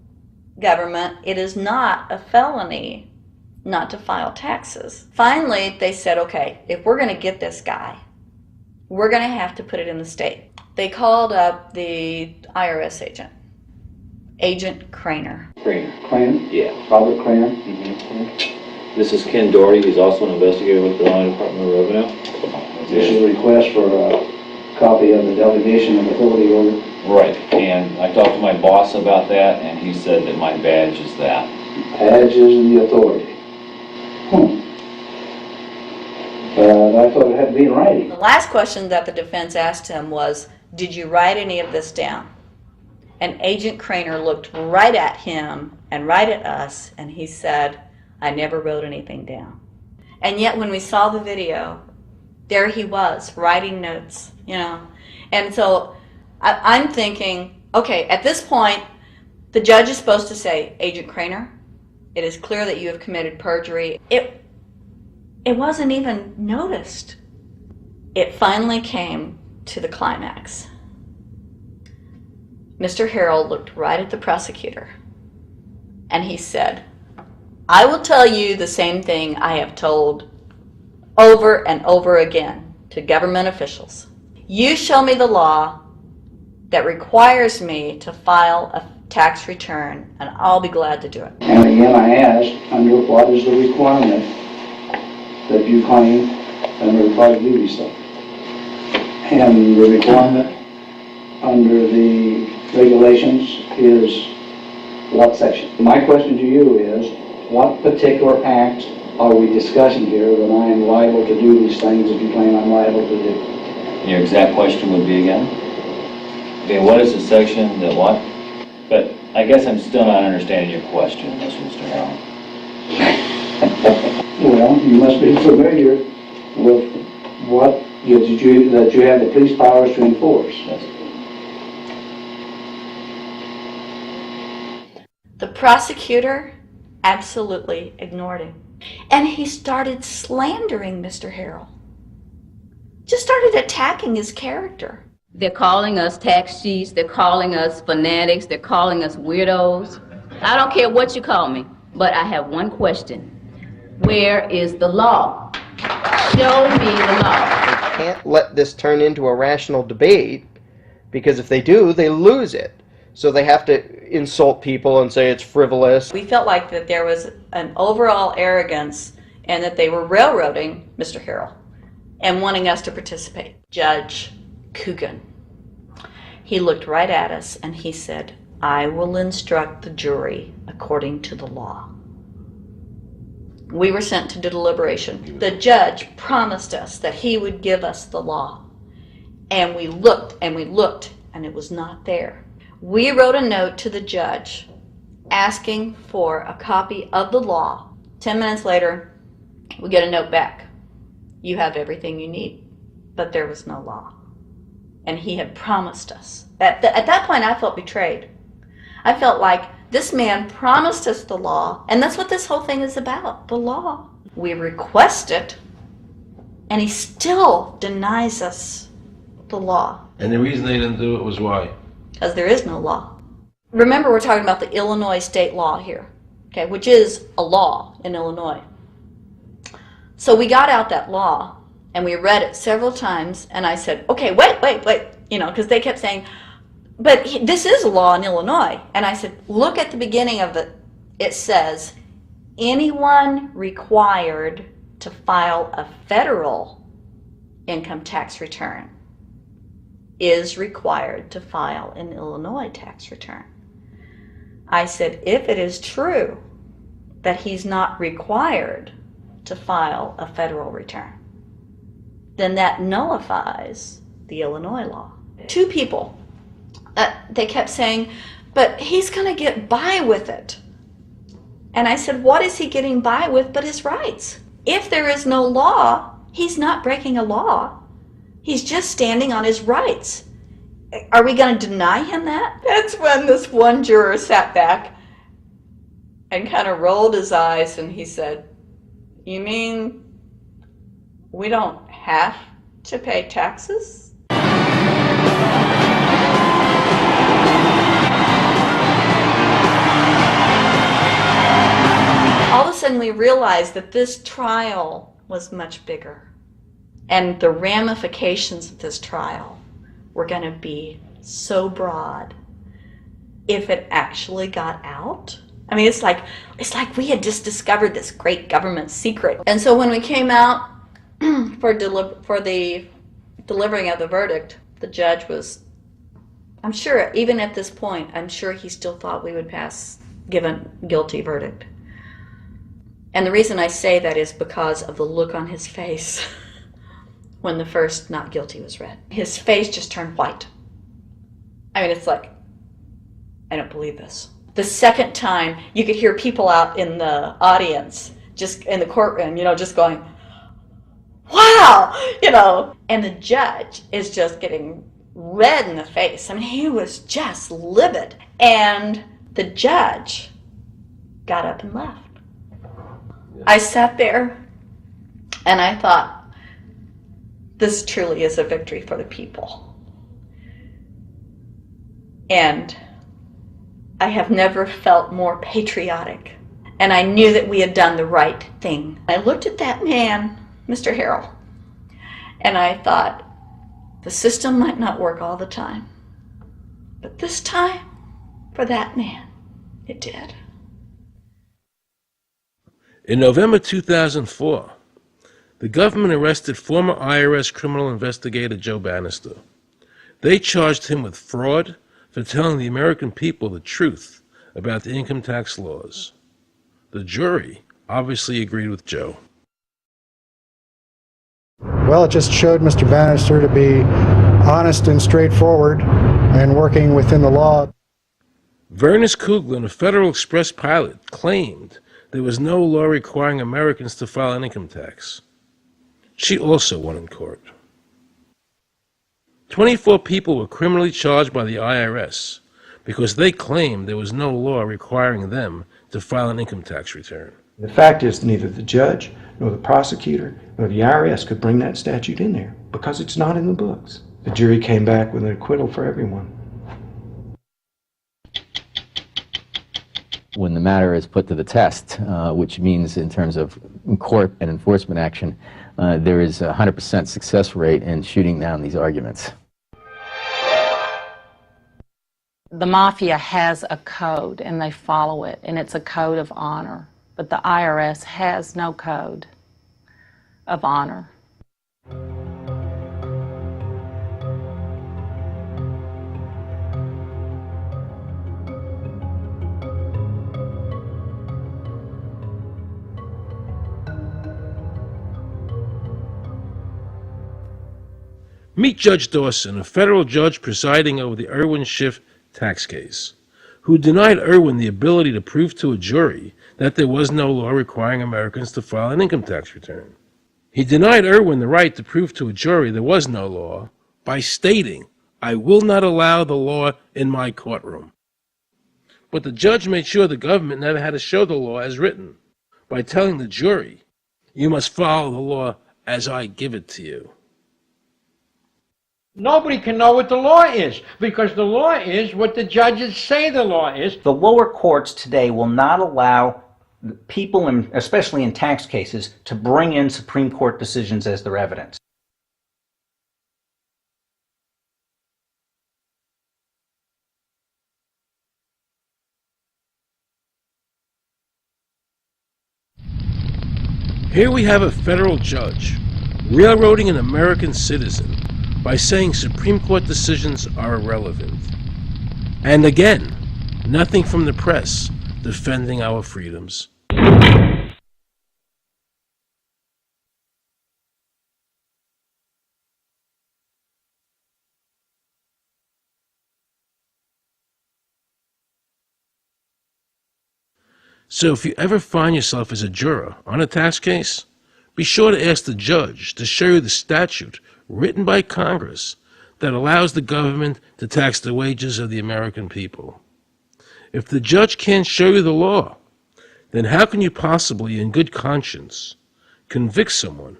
government, it is not a felony not to file taxes. Finally, they said, okay, if we're going to get this guy, we're going to have to put it in the state. They called up the IRS agent, Agent Craner. Craner? Yeah. Robert Craner? Mm-hmm. This is Ken Doherty. He's also an investigator with the Illinois Department of Revenue. This is a request for a copy of the delegation of authority order. Right, and I talked to my boss about that, and he said that my badge is that. Badge is the authority. I thought it had to be in writing. The last question that the defense asked him was, did you write any of this down? And Agent Craner looked right at him and right at us, and he said, "I never wrote anything down." And yet when we saw the video, there he was, writing notes, you know. And so I'm thinking, okay, at this point, the judge is supposed to say, "Agent Craner, it is clear that you have committed perjury." It wasn't even noticed. It finally came to the climax. Mr. Harrell looked right at the prosecutor, and he said, "I will tell you the same thing I have told over and over again to government officials. You show me the law that requires me to file a tax return, and I'll be glad to do it." And again, I ask, under what is the requirement that you claim under the private duty stuff? And the requirement under the regulations is what section? My question to you is, what particular act are we discussing here that I am liable to do these things that you claim I'm liable to do? Your exact question would be again? Okay, what is the section that what? But I guess I'm still not understanding your question, Mr. Harrell. Well, you must be familiar with what that you have the police powers to enforce. Yes. The prosecutor absolutely ignored him. And he started slandering Mr. Harrell. Just started attacking his character. They're calling us tax cheats, they're calling us fanatics, they're calling us weirdos. I don't care what you call me, but I have one question. Where is the law? Show me the law. They can't let this turn into a rational debate, because if they do, they lose it. So they have to insult people and say it's frivolous. We felt like that there was an overall arrogance and that they were railroading Mr. Harrell and wanting us to participate. Judge Coogan, he looked right at us and he said, "I will instruct the jury according to the law." We were sent to deliberation. The judge promised us that he would give us the law. And we looked and we looked and it was not there. We wrote a note to the judge asking for a copy of the law. 10 minutes later, we get a note back. "You have everything you need," but there was no law. And he had promised us. At that point, I felt betrayed. I felt like this man promised us the law, and that's what this whole thing is about, the law. We request it, and he still denies us the law. And the reason they didn't do it was why? Because there is no law. Remember, we're talking about the Illinois state law here, okay, which is a law in Illinois. So we got out that law, and we read it several times, and I said, "Okay, wait, you know, because they kept saying, but this is a law in Illinois." And I said, "Look at the beginning of it. It says, anyone required to file a federal income tax return is required to file an Illinois tax return." I said, if it is true that he's not required to file a federal return, then that nullifies the Illinois law. Two people, they kept saying, "But he's going to get by with it." And I said, what is he getting by with but his rights? If there is no law, he's not breaking a law. He's just standing on his rights. Are we going to deny him that? That's when this one juror sat back and kind of rolled his eyes and he said, "You mean we don't have to pay taxes?" All of a sudden we realized that this trial was much bigger. And the ramifications of this trial were going to be so broad if it actually got out. I mean, it's like we had just discovered this great government secret. And so when we came out for the delivering of the verdict, the judge was, I'm sure, even at this point, I'm sure he still thought we would give a guilty verdict. And the reason I say that is because of the look on his face when the first not guilty was read. His face just turned white. I mean, it's like, I don't believe this. The second time, you could hear people out in the audience, just in the courtroom, just going, wow, and the judge is just getting red in the face. I mean, he was just livid. And the judge got up and left. I sat there and I thought, this truly is a victory for the people. And I have never felt more patriotic. And I knew that we had done the right thing. I looked at that man, Mr. Harrell, and I thought, the system might not work all the time, but this time, for that man, it did. In November 2004, the government arrested former IRS criminal investigator Joe Bannister. They charged him with fraud for telling the American people the truth about the income tax laws. The jury obviously agreed with Joe. Well, it just showed Mr. Bannister to be honest and straightforward and working within the law. Vernice Kuglin, a Federal Express pilot, claimed there was no law requiring Americans to file an income tax. She also won in court. 24 people were criminally charged by the IRS because they claimed there was no law requiring them to file an income tax return. The fact is, neither the judge, nor the prosecutor, nor the IRS could bring that statute in there because it's not in the books. The jury came back with an acquittal for everyone. When the matter is put to the test, which means in terms of court and enforcement action, there is a 100% success rate in shooting down these arguments. The mafia has a code and they follow it, and it's a code of honor. But the IRS has no code of honor. Meet Judge Dawson, a federal judge presiding over the Irwin Schiff tax case, who denied Irwin the ability to prove to a jury that there was no law requiring Americans to file an income tax return. He denied Irwin the right to prove to a jury there was no law by stating, "I will not allow the law in my courtroom." But the judge made sure the government never had to show the law as written by telling the jury, "You must follow the law as I give it to you." Nobody can know what the law is, because the law is what the judges say the law is. The lower courts today will not allow people, especially in tax cases, to bring in Supreme Court decisions as their evidence. Here we have a federal judge railroading an American citizen by saying Supreme Court decisions are irrelevant. And again, nothing from the press defending our freedoms. So if you ever find yourself as a juror on a tax case, be sure to ask the judge to show you the statute written by Congress that allows the government to tax the wages of the American people. If the judge can't show you the law, then how can you possibly, in good conscience, convict someone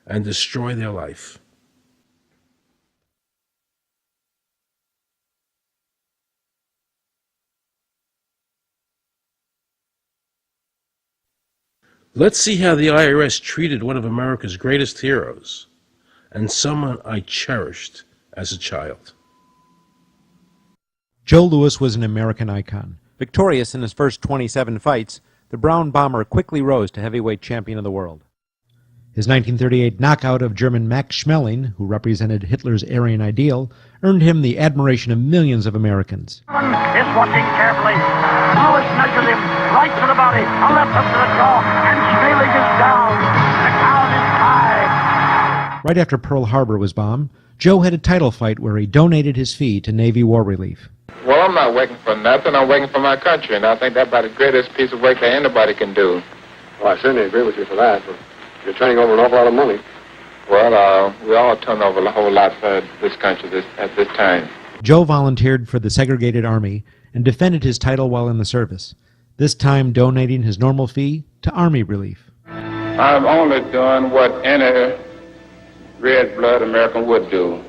and destroy their life? Let's see how the IRS treated one of America's greatest heroes, and someone I cherished as a child. Joe Louis was an American icon. Victorious in his first 27 fights, the Brown Bomber quickly rose to heavyweight champion of the world. His 1938 knockout of German Max Schmeling, who represented Hitler's Aryan ideal, earned him the admiration of millions of Americans. Is watching carefully. Louis measures him right to the body, a left up to the jaw, and Schmeling is down. The count is high. Right after Pearl Harbor was bombed, Joe had a title fight where he donated his fee to Navy War Relief. Well, I'm not working for nothing. I'm working for my country, and I think that's about the greatest piece of work that anybody can do. Well, I certainly agree with you for that, but you're turning over an awful lot of money. Well, we all turn over a whole lot for this country at this time. Joe volunteered for the segregated army and defended his title while in the service, this time donating his normal fee to Army relief. I'm only doing what any red-blood American would do.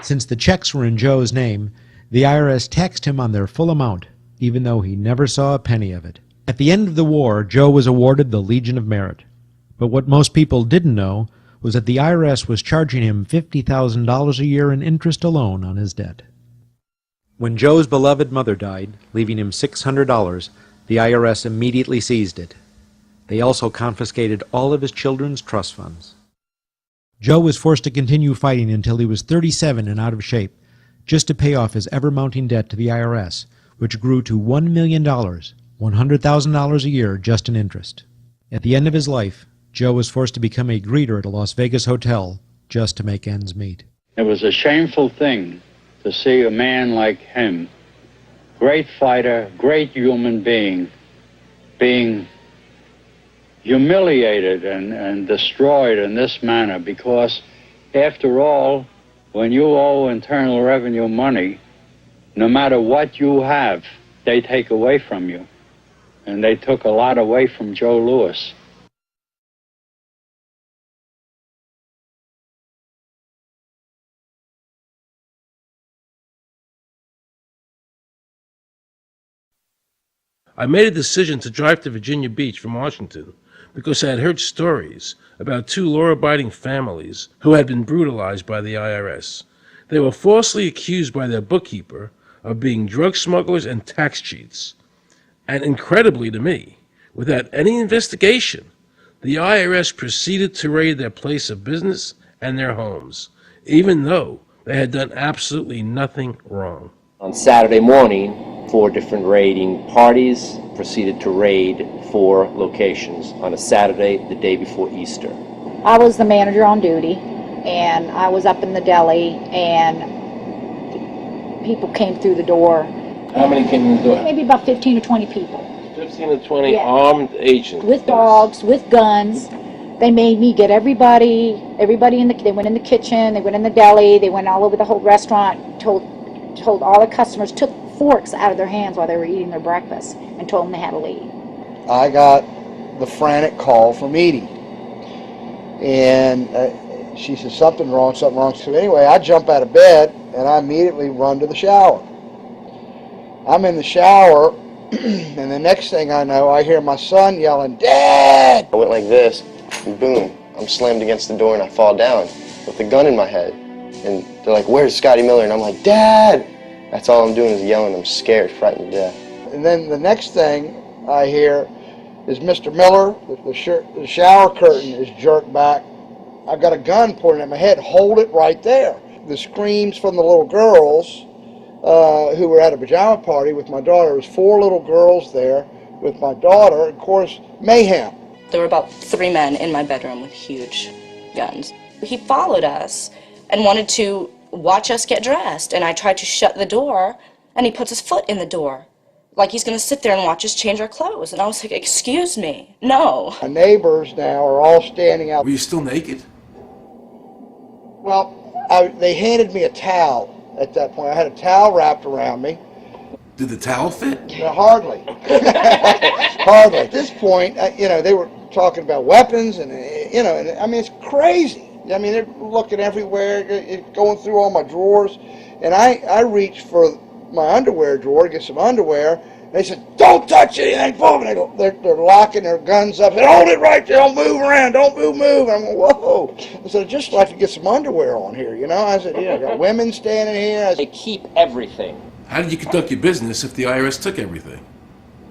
Since the checks were in Joe's name, the IRS taxed him on their full amount, even though he never saw a penny of it. At the end of the war, Joe was awarded the Legion of Merit. But what most people didn't know was that the IRS was charging him $50,000 a year in interest alone on his debt. When Joe's beloved mother died, leaving him $600, the IRS immediately seized it. They also confiscated all of his children's trust funds. Joe was forced to continue fighting until he was 37 and out of shape, just to pay off his ever-mounting debt to the IRS, which grew to $1 million, $100,000 a year just in interest. At the end of his life, Joe was forced to become a greeter at a Las Vegas hotel just to make ends meet. It was a shameful thing to see a man like him, great fighter, great human being humiliated and destroyed in this manner, because after all, when you owe Internal Revenue money, no matter what you have, they take away from you. And they took a lot away from Joe Louis. I made a decision to drive to Virginia Beach from Washington because I had heard stories about two law-abiding families who had been brutalized by the IRS. They were falsely accused by their bookkeeper of being drug smugglers and tax cheats. And incredibly to me, without any investigation, the IRS proceeded to raid their place of business and their homes, even though they had done absolutely nothing wrong. On Saturday morning, 4 different raiding parties proceeded to raid 4 locations on a Saturday, the day before Easter. I was the manager on duty, and I was up in the deli, and people came through the door. How many came in the door? Maybe about 15 or 20 people. 15 to 20 Yeah. armed agents. With dogs, with guns. They made me get everybody in the, they went in the kitchen, they went in the deli, they went all over the whole restaurant, told all the customers, took forks out of their hands while they were eating their breakfast, and told them they had to leave. I got the frantic call from Edie, and she said something wrong. So anyway, I jump out of bed and I immediately run to the shower. I'm in the shower, and the next thing I know, I hear my son yelling, "Dad!" I went like this, and boom, I'm slammed against the door and I fall down with a gun in my head. And they're like, "Where's Scotty Miller?" And I'm like, "Dad!" That's all I'm doing is yelling. I'm scared, frightened to death. And then the next thing I hear is Mr. Miller, the shower curtain is jerked back. I've got a gun pointed at my head. Hold it right there. The screams from the little girls who were at a pajama party with my daughter. There was 4 little girls there with my daughter. Of course, mayhem. There were about 3 men in my bedroom with huge guns. He followed us and wanted to watch us get dressed, and I tried to shut the door, and he puts his foot in the door, like he's going to sit there and watch us change our clothes. And I was like, "Excuse me, no." My neighbors now are all standing out. Were you still naked? Well, they handed me a towel at that point. I had a towel wrapped around me. Did the towel fit? No, hardly. Hardly. At this point, they were talking about weapons, and, and I mean, it's crazy. I mean, they're looking everywhere, going through all my drawers, and I reached for my underwear drawer to get some underwear. They said, "Don't touch anything, boom!" And they're locking their guns up. They hold it right there. Don't move around. Don't move. I'm going, whoa. I said, "I'd just like to get some underwear on here, I said, I got women standing here. They keep everything. How did you conduct your business if the IRS took everything?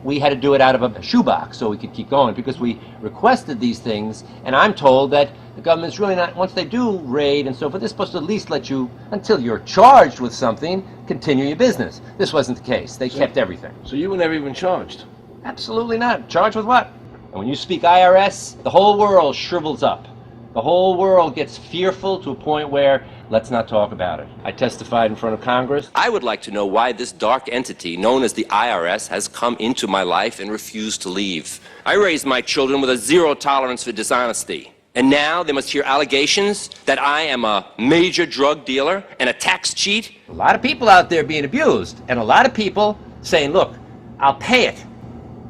We had to do it out of a shoebox so we could keep going, because we requested these things, and I'm told that the government's really not, once they do raid and so forth, they're supposed to at least let you, until you're charged with something, continue your business. This wasn't the case. They kept everything. So you were never even charged? Absolutely not. Charged with what? And when you speak IRS, the whole world shrivels up. The whole world gets fearful to a point where, let's not talk about it. I testified in front of Congress. I would like to know why this dark entity, known as the IRS, has come into my life and refused to leave. I raised my children with a zero tolerance for dishonesty. And now they must hear allegations that I am a major drug dealer and a tax cheat? A lot of people out there being abused, and a lot of people saying, look, I'll pay it.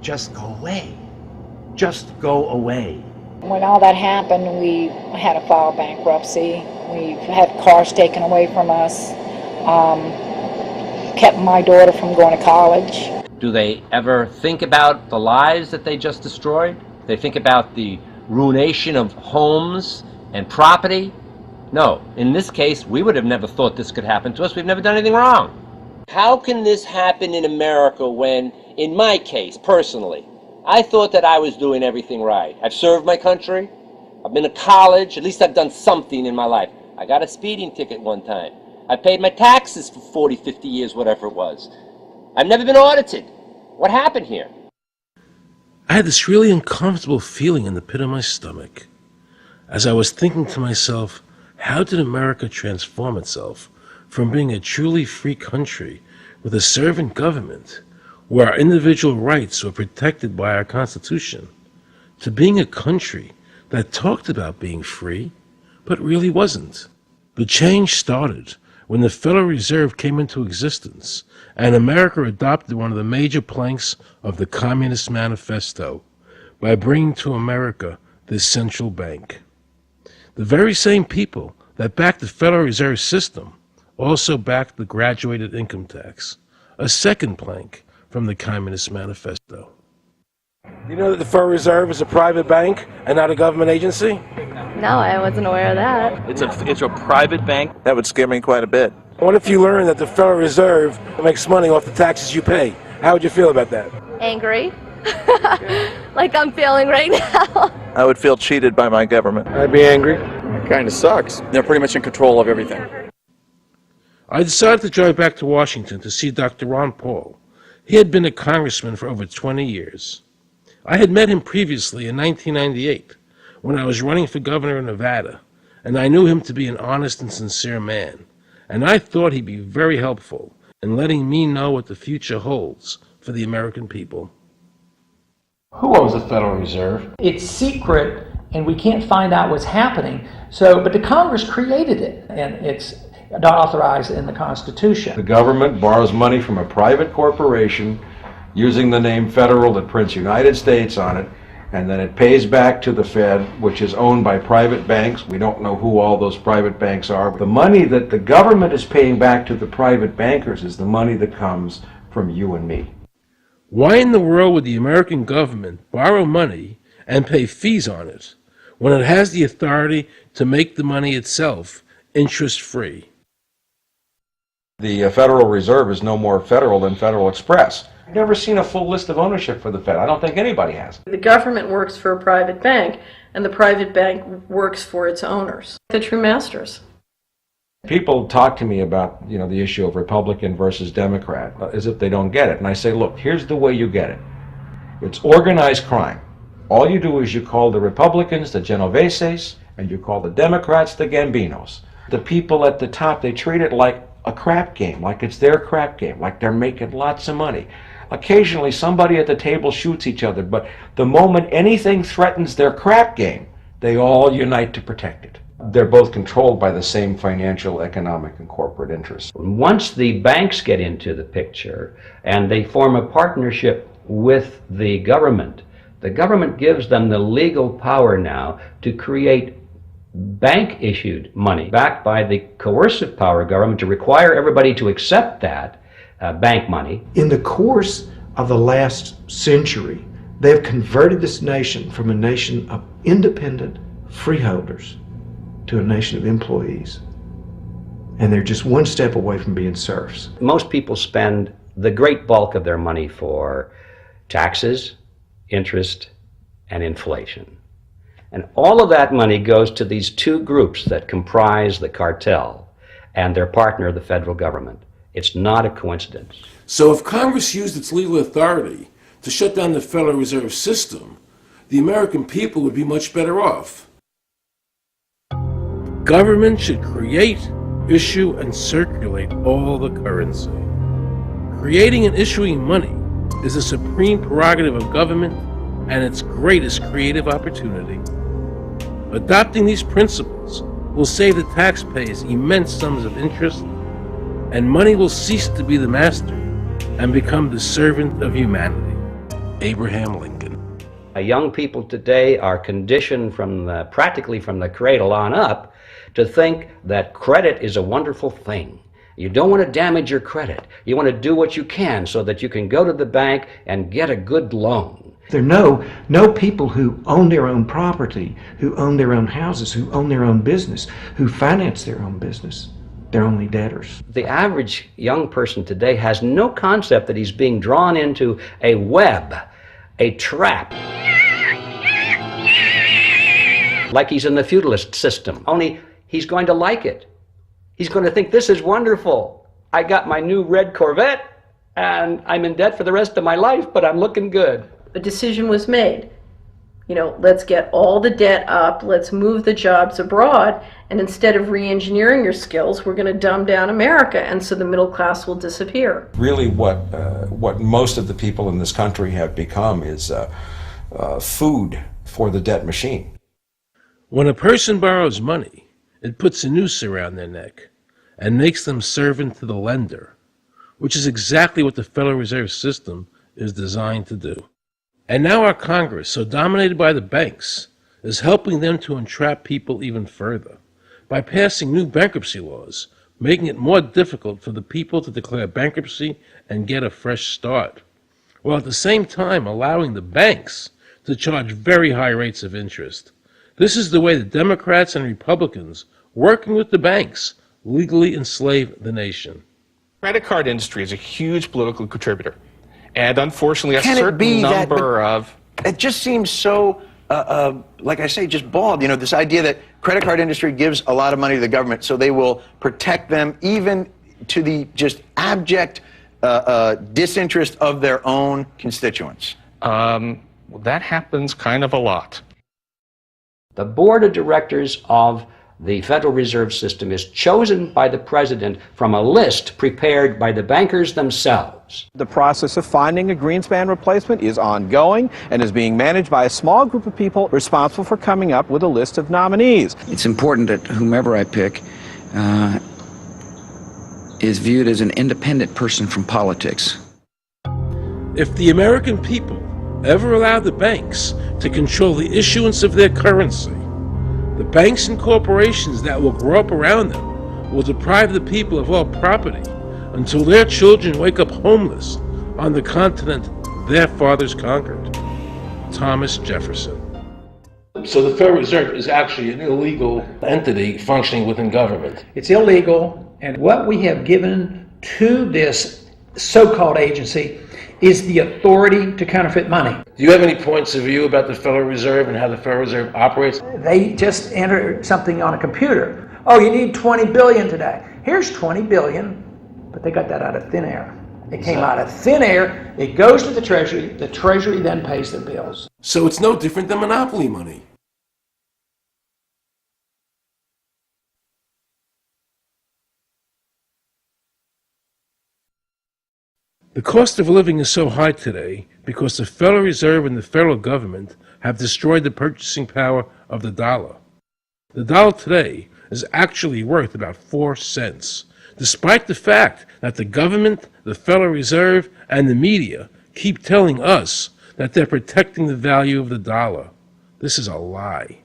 Just go away. Just go away. When all that happened, we had to file bankruptcy. We've had cars taken away from us, kept my daughter from going to college. Do they ever think about the lives that they just destroyed? They think about the ruination of homes and property? No. In this case, we would have never thought this could happen to us. We've never done anything wrong. How can this happen in America when, in my case, personally, I thought that I was doing everything right? I've served my country. I've been to college. At least I've done something in my life. I got a speeding ticket one time. I paid my taxes for 40, 50 years, whatever it was. I've never been audited. What happened here? I had this really uncomfortable feeling in the pit of my stomach as I was thinking to myself, how did America transform itself from being a truly free country with a servant government where our individual rights were protected by our Constitution to being a country that talked about being free but really wasn't? The change started when the Federal Reserve came into existence and America adopted one of the major planks of the Communist Manifesto by bringing to America this central bank. The very same people that backed the Federal Reserve System also backed the graduated income tax, a second plank from the Communist Manifesto. You know that the Federal Reserve is a private bank and not a government agency? No, I wasn't aware of that. It's a private bank? That would scare me quite a bit. What if you learn that the Federal Reserve makes money off the taxes you pay? How would you feel about that? Angry. Like I'm feeling right now. I would feel cheated by my government. I'd be angry. It kind of sucks. They're pretty much in control of everything. I decided to drive back to Washington to see Dr. Ron Paul. He had been a congressman for over 20 years. I had met him previously in 1998 when I was running for governor of Nevada, and I knew him to be an honest and sincere man, and I thought he'd be very helpful in letting me know what the future holds for the American people. Who owns the Federal Reserve? It's secret, and we can't find out what's happening. But the Congress created it, and it's not authorized in the Constitution. The government borrows money from a private corporation using the name Federal that prints United States on it, and then it pays back to the Fed, which is owned by private banks. We don't know who all those private banks are. The money that the government is paying back to the private bankers is the money that comes from you and me. Why in the world would the American government borrow money and pay fees on it when it has the authority to make the money itself interest-free? The Federal Reserve is no more federal than Federal Express. I've never seen a full list of ownership for the Fed. I don't think anybody has. The government works for a private bank, and the private bank works for its owners, the true masters. People talk to me about, the issue of Republican versus Democrat, as if they don't get it. And I say, look, here's the way you get it. It's organized crime. All you do is you call the Republicans the Genoveses, and you call the Democrats the Gambinos. The people at the top, they treat it like a crap game, like it's their crap game, like they're making lots of money. Occasionally somebody at the table shoots each other, but the moment anything threatens their crap game, they all unite to protect it. They're both controlled by the same financial, economic, and corporate interests. Once the banks get into the picture and they form a partnership with the government gives them the legal power now to create bank-issued money backed by the coercive power of government to require everybody to accept that bank money. In the course of the last century, they have converted this nation from a nation of independent freeholders to a nation of employees. And they're just one step away from being serfs. Most people spend the great bulk of their money for taxes, interest, and inflation. And all of that money goes to these two groups that comprise the cartel and their partner, the federal government. It's not a coincidence. So if Congress used its legal authority to shut down the Federal Reserve System, the American people would be much better off. Government should create, issue, and circulate all the currency. Creating and issuing money is the supreme prerogative of government and its greatest creative opportunity. Adopting these principles will save the taxpayers immense sums of interest, and money will cease to be the master and become the servant of humanity. Abraham Lincoln. Young people today are conditioned practically from the cradle on up to think that credit is a wonderful thing. You don't want to damage your credit. You want to do what you can so that you can go to the bank and get a good loan. There are no people who own their own property, who own their own houses, who own their own business, who finance their own business. They're only debtors. The average young person today has no concept that he's being drawn into a web, a trap. Like he's in the feudalist system, only he's going to like it. He's going to think, this is wonderful. I got my new red Corvette and I'm in debt for the rest of my life, but I'm looking good. A decision was made. You know, let's get all the debt up, let's move the jobs abroad, and instead of re-engineering your skills, we're going to dumb down America, and so the middle class will disappear. Really what most of the people in this country have become is food for the debt machine. When a person borrows money, it puts a noose around their neck and makes them servant to the lender, which is exactly what the Federal Reserve System is designed to do. And now our Congress, so dominated by the banks, is helping them to entrap people even further by passing new bankruptcy laws, making it more difficult for the people to declare bankruptcy and get a fresh start, while at the same time allowing the banks to charge very high rates of interest. This is the way the Democrats and Republicans, working with the banks, legally enslave the nation. Credit card industry is a huge political contributor. And unfortunately, a certain number of... It just seems so, like I say, just bald. You know, this idea that credit card industry gives a lot of money to the government so they will protect them even to the just abject disinterest of their own constituents. That happens kind of a lot. The board of directors of the Federal Reserve System is chosen by the president from a list prepared by the bankers themselves. The process of finding a Greenspan replacement is ongoing and is being managed by a small group of people responsible for coming up with a list of nominees. It's important that whomever I pick is viewed as an independent person from politics. If the American people ever allow the banks to control the issuance of their currency, the banks and corporations that will grow up around them will deprive the people of all property until their children wake up homeless on the continent their fathers conquered. Thomas Jefferson. So the Federal Reserve is actually an illegal entity functioning within government. It's illegal, and what we have given to this so-called agency is the authority to counterfeit money. Do you have any points of view about the Federal Reserve and how the Federal Reserve operates? They just enter something on a computer. Oh, you need 20 billion today. Here's 20 billion, but they got that out of thin air. It came out of thin air, it goes to the Treasury then pays their bills. So it's no different than monopoly money. The cost of living is so high today because the Federal Reserve and the federal government have destroyed the purchasing power of the dollar. The dollar today is actually worth about 4 cents, despite the fact that the government, the Federal Reserve, and the media keep telling us that they're protecting the value of the dollar. This is a lie.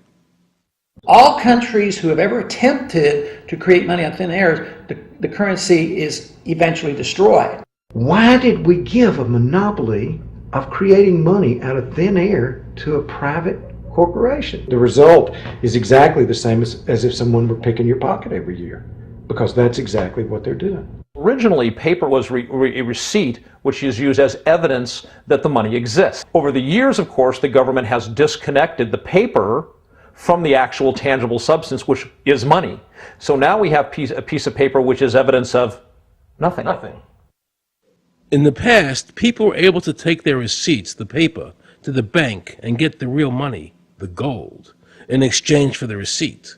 All countries who have ever attempted to create money on thin air, the currency is eventually destroyed. Why did we give a monopoly of creating money out of thin air to a private corporation? The result is exactly the same as if someone were picking your pocket every year, because that's exactly what they're doing. Originally, paper was a receipt which is used as evidence that the money exists. Over the years, of course, the government has disconnected the paper from the actual tangible substance, which is money. So now we have a piece of paper which is evidence of nothing. In the past, people were able to take their receipts, the paper, to the bank and get the real money, the gold, in exchange for the receipt.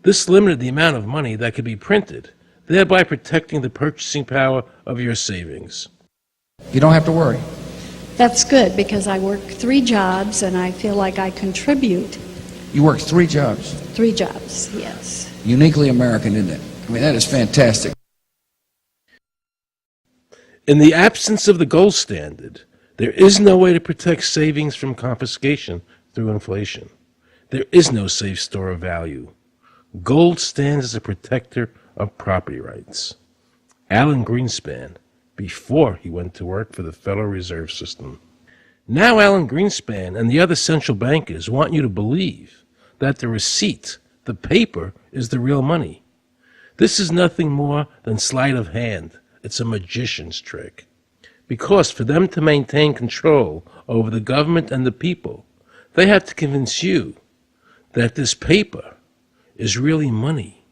This limited the amount of money that could be printed, thereby protecting the purchasing power of your savings. You don't have to worry. That's good because I work 3 jobs and I feel like I contribute. You work 3 jobs. 3 jobs, yes. Uniquely American, isn't it? I mean, that is fantastic. In the absence of the gold standard, there is no way to protect savings from confiscation through inflation. There is no safe store of value. Gold stands as a protector of property rights. Alan Greenspan, before he went to work for the Federal Reserve System. Now Alan Greenspan and the other central bankers want you to believe that the receipt, the paper, is the real money. This is nothing more than sleight of hand. It's a magician's trick. Because for them to maintain control over the government and the people, they have to convince you that this paper is really money,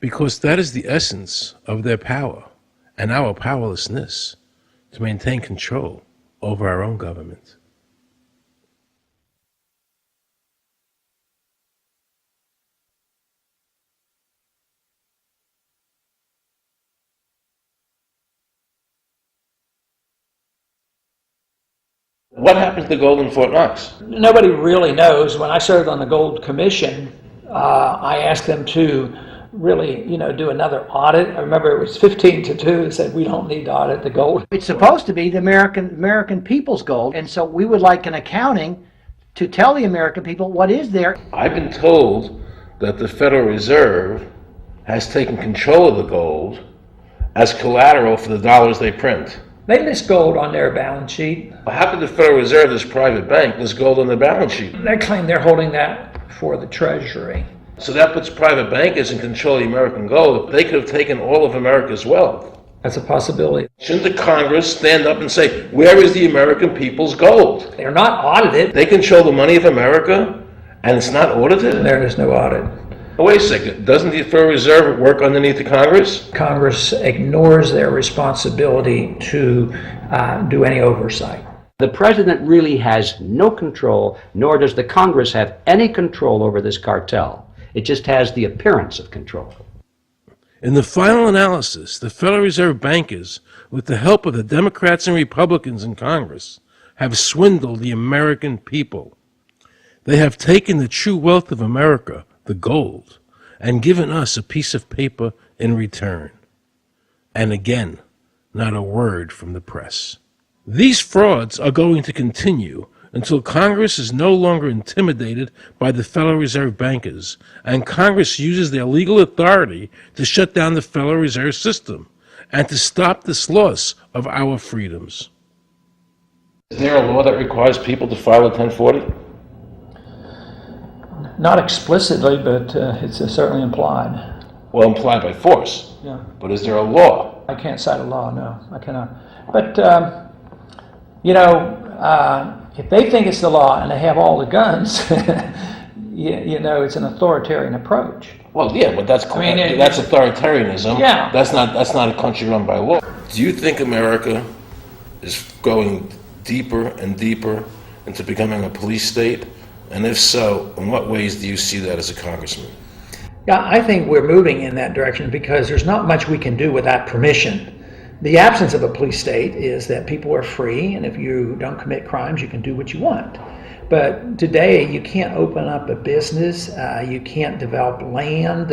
because that is the essence of their power and our powerlessness to maintain control over our own government. What happened to the gold in Fort Knox? Nobody really knows. When I served on the Gold Commission, I asked them to really, do another audit. I remember it was 15-2. They said, we don't need to audit the gold. It's supposed to be the American people's gold, and so we would like an accounting to tell the American people what is there. I've been told that the Federal Reserve has taken control of the gold as collateral for the dollars they print. They list gold on their balance sheet. How could the Federal Reserve, this private bank, list gold on their balance sheet? They claim they're holding that for the Treasury. So that puts private bankers in control of the American gold. They could have taken all of America's wealth. That's a possibility. Shouldn't the Congress stand up and say, where is the American people's gold? They're not audited. They control the money of America, and it's not audited? There is no audit. Oh, wait a second. Doesn't the Federal Reserve work underneath the Congress? Congress ignores their responsibility to do any oversight. The president really has no control, nor does the Congress have any control over this cartel. It just has the appearance of control. In the final analysis, the Federal Reserve bankers, with the help of the Democrats and Republicans in Congress, have swindled the American people. They have taken the true wealth of America, the gold, and given us a piece of paper in return. And again, not a word from the press. These frauds are going to continue until Congress is no longer intimidated by the Federal Reserve bankers, and Congress uses their legal authority to shut down the Federal Reserve System and to stop this loss of our freedoms. Is there a law that requires people to file a 1040? Not explicitly, but it's certainly implied. Well, implied by force. Yeah. But is there a law? I can't cite a law, no, I cannot. But, if they think it's the law and they have all the guns, it's an authoritarian approach. Well, yeah, but that's authoritarianism. Yeah. That's not a country run by law. Do you think America is going deeper and deeper into becoming a police state? And if so, in what ways do you see that as a congressman? Yeah, I think we're moving in that direction because there's not much we can do without permission. The absence of a police state is that people are free, and if you don't commit crimes, you can do what you want. But today, you can't open up a business, you can't develop land,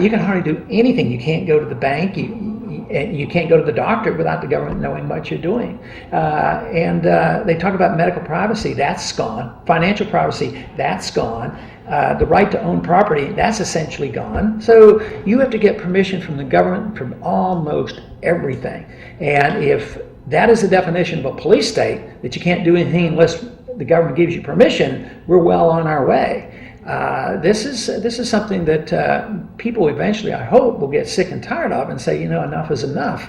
you can hardly do anything. You can't go to the bank, you can't go to the doctor without the government knowing what you're doing. And they talk about medical privacy, that's gone. Financial privacy, that's gone. The right to own property, that's essentially gone. So you have to get permission from the government from almost everything. And if that is the definition of a police state, that you can't do anything unless the government gives you permission, we're well on our way. This is something that people eventually, I hope, will get sick and tired of and say, enough is enough.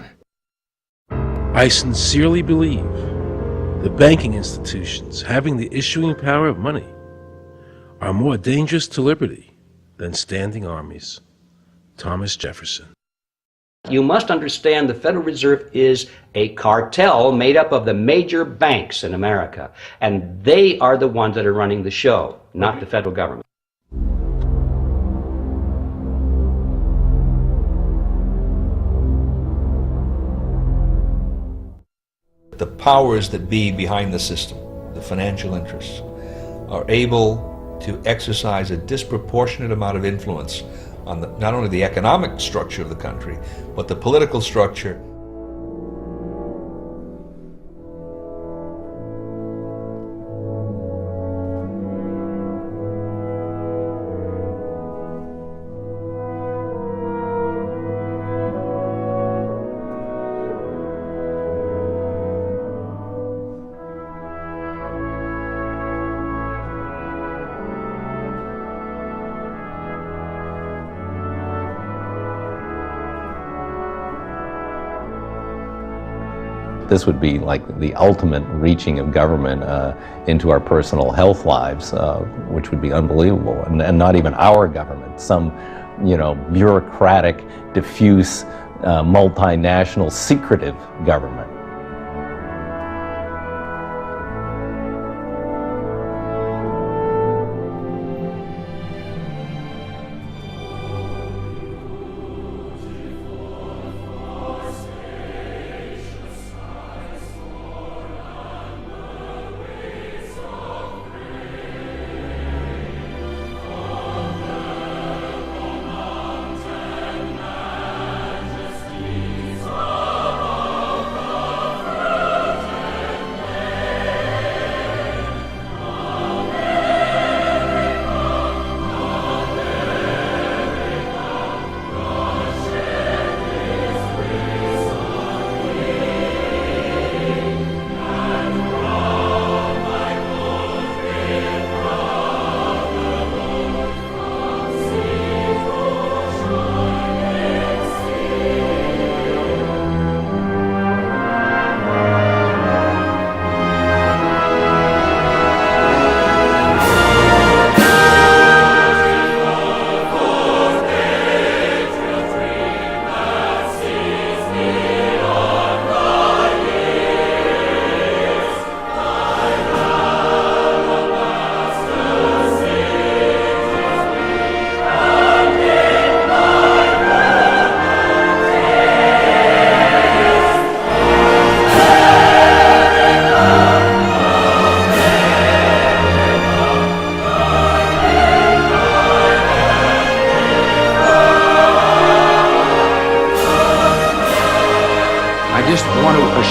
I sincerely believe the banking institutions having the issuing power of money are more dangerous to liberty than standing armies. Thomas Jefferson. You must understand the Federal Reserve is a cartel made up of the major banks in America, and they are the ones that are running the show, not the federal government. The powers that be behind the system, the financial interests, are able to exercise a disproportionate amount of influence on not only the economic structure of the country, but the political structure. This would be like the ultimate reaching of government into our personal health lives, which would be unbelievable. And not even our government, some, bureaucratic, diffuse, multinational, secretive government.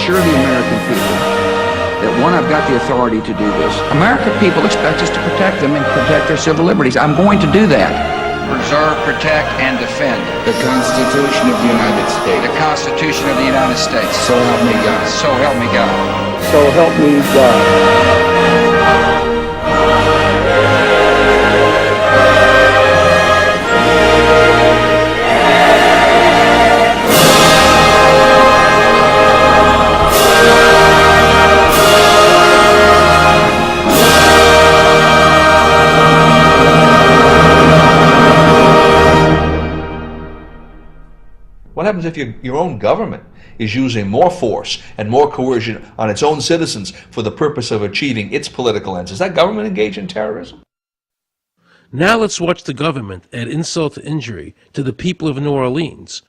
assure the American people that, one, I've got the authority to do this. American people expect us to protect them and protect their civil liberties. I'm going to do that. Preserve, protect, and defend the Constitution of the United States. The Constitution of the United States. So help me God. So help me God. So help me God. What happens if your own government is using more force and more coercion on its own citizens for the purpose of achieving its political ends? Is that government engaged in terrorism? Now let's watch the government add insult to injury to the people of New Orleans.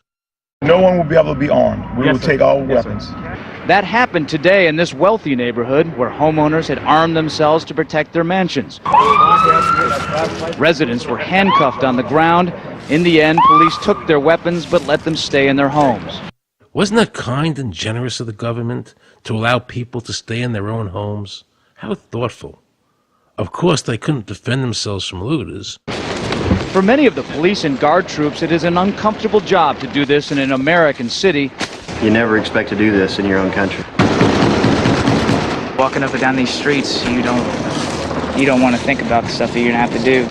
No one will be able to be armed. We will take all weapons. That happened today in this wealthy neighborhood where homeowners had armed themselves to protect their mansions. Residents were handcuffed on the ground. In the end, police took their weapons but let them stay in their homes. Wasn't that kind and generous of the government to allow people to stay in their own homes? How thoughtful. Of course, they couldn't defend themselves from looters. For many of the police and guard troops, it is an uncomfortable job to do this in an American city. You never expect to do this in your own country. Walking up and down these streets, you don't want to think about the stuff that you're going to have to do.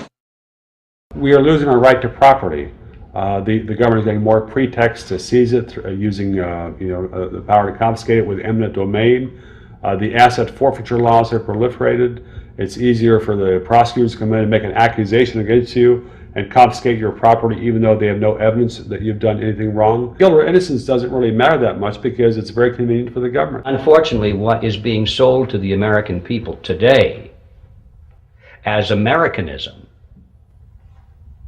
We are losing our right to property. The government is getting more pretexts to seize it, using the power to confiscate it with eminent domain. The asset forfeiture laws have proliferated. It's easier for the prosecutors to come in and make an accusation against you and confiscate your property even though they have no evidence that you've done anything wrong. Guilt or innocence doesn't really matter that much because it's very convenient for the government. Unfortunately, what is being sold to the American people today as Americanism,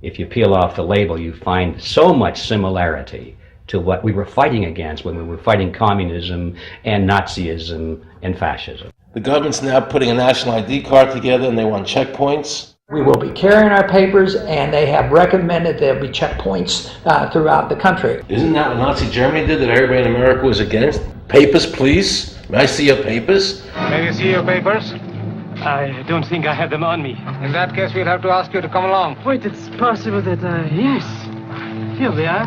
if you peel off the label, you find so much similarity to what we were fighting against when we were fighting communism and Nazism and fascism. The government's now putting a national ID card together and they want checkpoints. We will be carrying our papers, and they have recommended there'll be checkpoints throughout the country. Isn't that what Nazi Germany did that everybody in America was against? Papers, please. May I see your papers? May we see your papers? I don't think I have them on me. In that case, we'll have to ask you to come along. Wait, it's possible that yes. Here we are.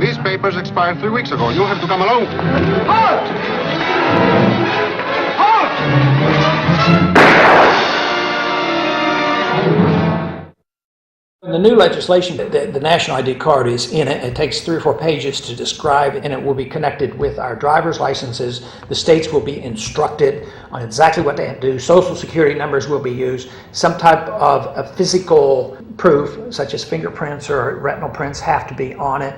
These papers expired 3 weeks ago. You'll have to come along. Halt! In the new legislation, the national ID card is in it. It takes 3 or 4 pages to describe, and it will be connected with our driver's licenses. The states will be instructed on exactly what they have to do. Social security numbers will be used. Some type of a physical proof, such as fingerprints or retinal prints, have to be on it.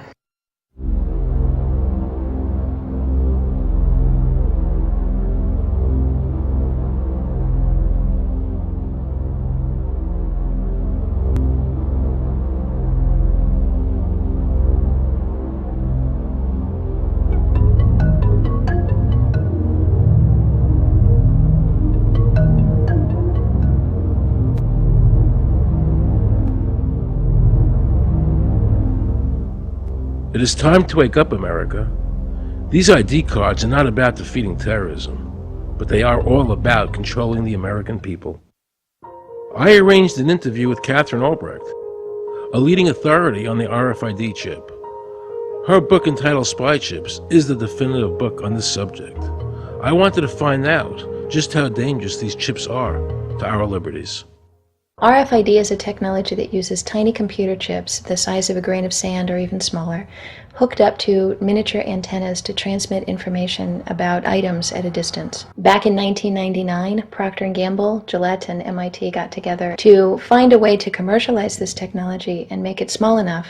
It is time to wake up, America. These ID cards are not about defeating terrorism, but they are all about controlling the American people. I arranged an interview with Catherine Albrecht, a leading authority on the RFID chip. Her book entitled Spy Chips is the definitive book on this subject. I wanted to find out just how dangerous these chips are to our liberties. RFID is a technology that uses tiny computer chips the size of a grain of sand or even smaller, hooked up to miniature antennas to transmit information about items at a distance. Back in 1999, Procter & Gamble, Gillette, and MIT got together to find a way to commercialize this technology and make it small enough,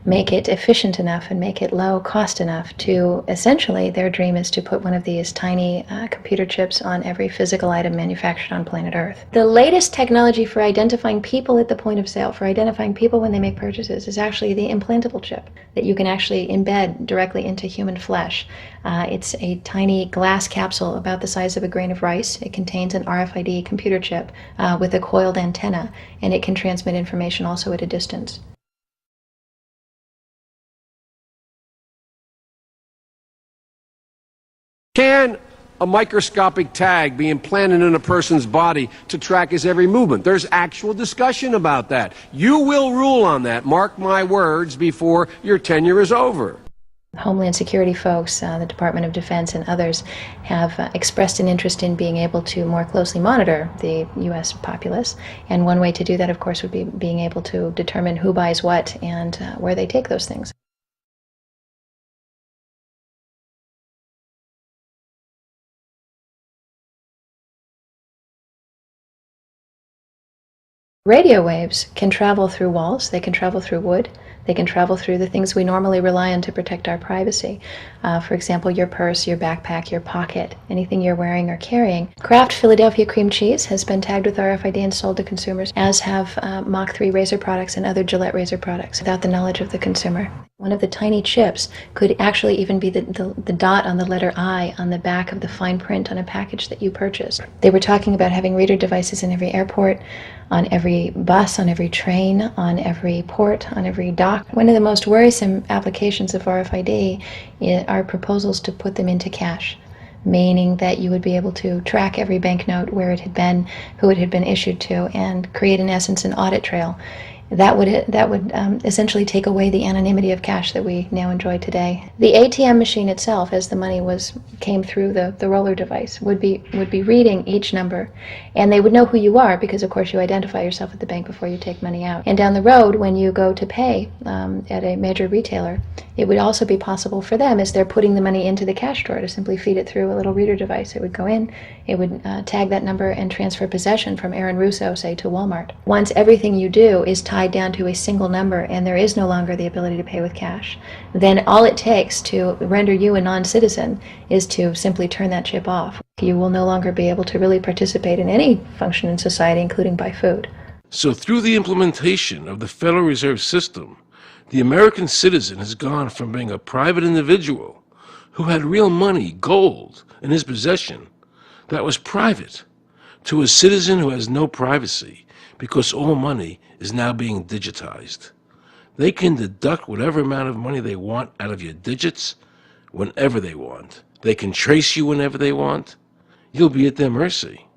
make it efficient enough, and make it low cost enough to, essentially, their dream is to put one of these tiny computer chips on every physical item manufactured on planet Earth. The latest technology for identifying people at the point of sale, for identifying people when they make purchases, is actually the implantable chip that you can actually embed directly into human flesh. It's a tiny glass capsule about the size of a grain of rice. It contains an RFID computer chip with a coiled antenna, and it can transmit information also at a distance. Can a microscopic tag be implanted in a person's body to track his every movement? There's actual discussion about that. You will rule on that, mark my words, before your tenure is over. Homeland Security folks, the Department of Defense, and others have expressed an interest in being able to more closely monitor the U.S. populace. And one way to do that, of course, would be being able to determine who buys what and where they take those things. Radio waves can travel through walls, they can travel through wood, they can travel through the things we normally rely on to protect our privacy. For example, your purse, your backpack, your pocket, anything you're wearing or carrying. Kraft Philadelphia cream cheese has been tagged with RFID and sold to consumers, as have Mach 3 razor products and other Gillette razor products, without the knowledge of the consumer. One of the tiny chips could actually even be the dot on the letter I on the back of the fine print on a package that you purchased. They were talking about having reader devices in every airport, on every bus, on every train, on every port, on every dock. One of the most worrisome applications of RFID are proposals to put them into cash, meaning that you would be able to track every banknote, where it had been, who it had been issued to, and create, in essence, an audit trail. That would essentially take away the anonymity of cash that we now enjoy today. The ATM machine itself, as the money came through the roller device, would be reading each number, and they would know who you are because, of course, you identify yourself at the bank before you take money out. And down the road, when you go to pay at a major retailer, it would also be possible for them, as they're putting the money into the cash drawer, to simply feed it through a little reader device. It would go in, it would tag that number and transfer possession from Aaron Russo, say, to Walmart. Once everything you do is tied down to a single number and there is no longer the ability to pay with cash, then all it takes to render you a non-citizen is to simply turn that chip off. You will no longer be able to really participate in any function in society, including buy food. So through the implementation of the Federal Reserve System, the American citizen has gone from being a private individual who had real money, gold, in his possession that was private, to a citizen who has no privacy because all money is now being digitized. They can deduct whatever amount of money they want out of your digits whenever they want. They can trace you whenever they want. You'll be at their mercy.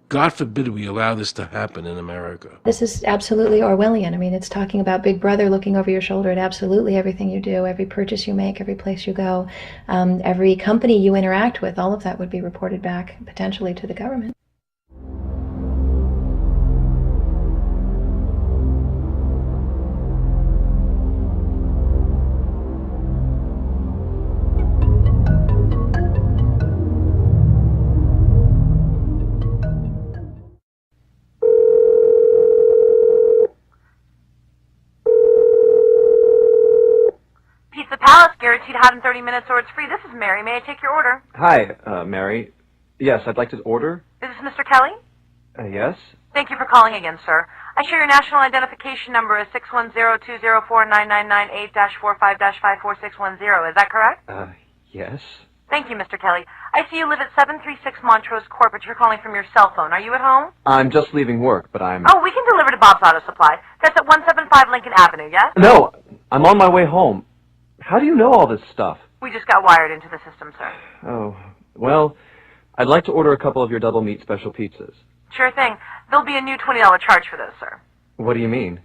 God forbid we allow this to happen in America. This is absolutely Orwellian. I mean, it's talking about Big Brother looking over your shoulder at absolutely everything you do, every purchase you make, every place you go, every company you interact with. All of that would be reported back potentially to the government. Guaranteed hot in 30 minutes or it's free. This is Mary. May I take your order? Hi, Mary. Yes, I'd like to order. Is this Mr. Kelly? Yes. Thank you for calling again, sir. I show your national identification number is 610-204-9998-45-54610. Is that correct? Yes. Thank you, Mr. Kelly. I see you live at 736 Montrose Court, but you're calling from your cell phone. Are you at home? I'm just leaving work, but I'm... Oh, we can deliver to Bob's Auto Supply. That's at 175 Lincoln Avenue, yes? No, I'm on my way home. How do you know all this stuff? We just got wired into the system, sir. Oh, well, I'd like to order a couple of your double meat special pizzas. Sure thing. There'll be a new $20 charge for those, sir. What do you mean?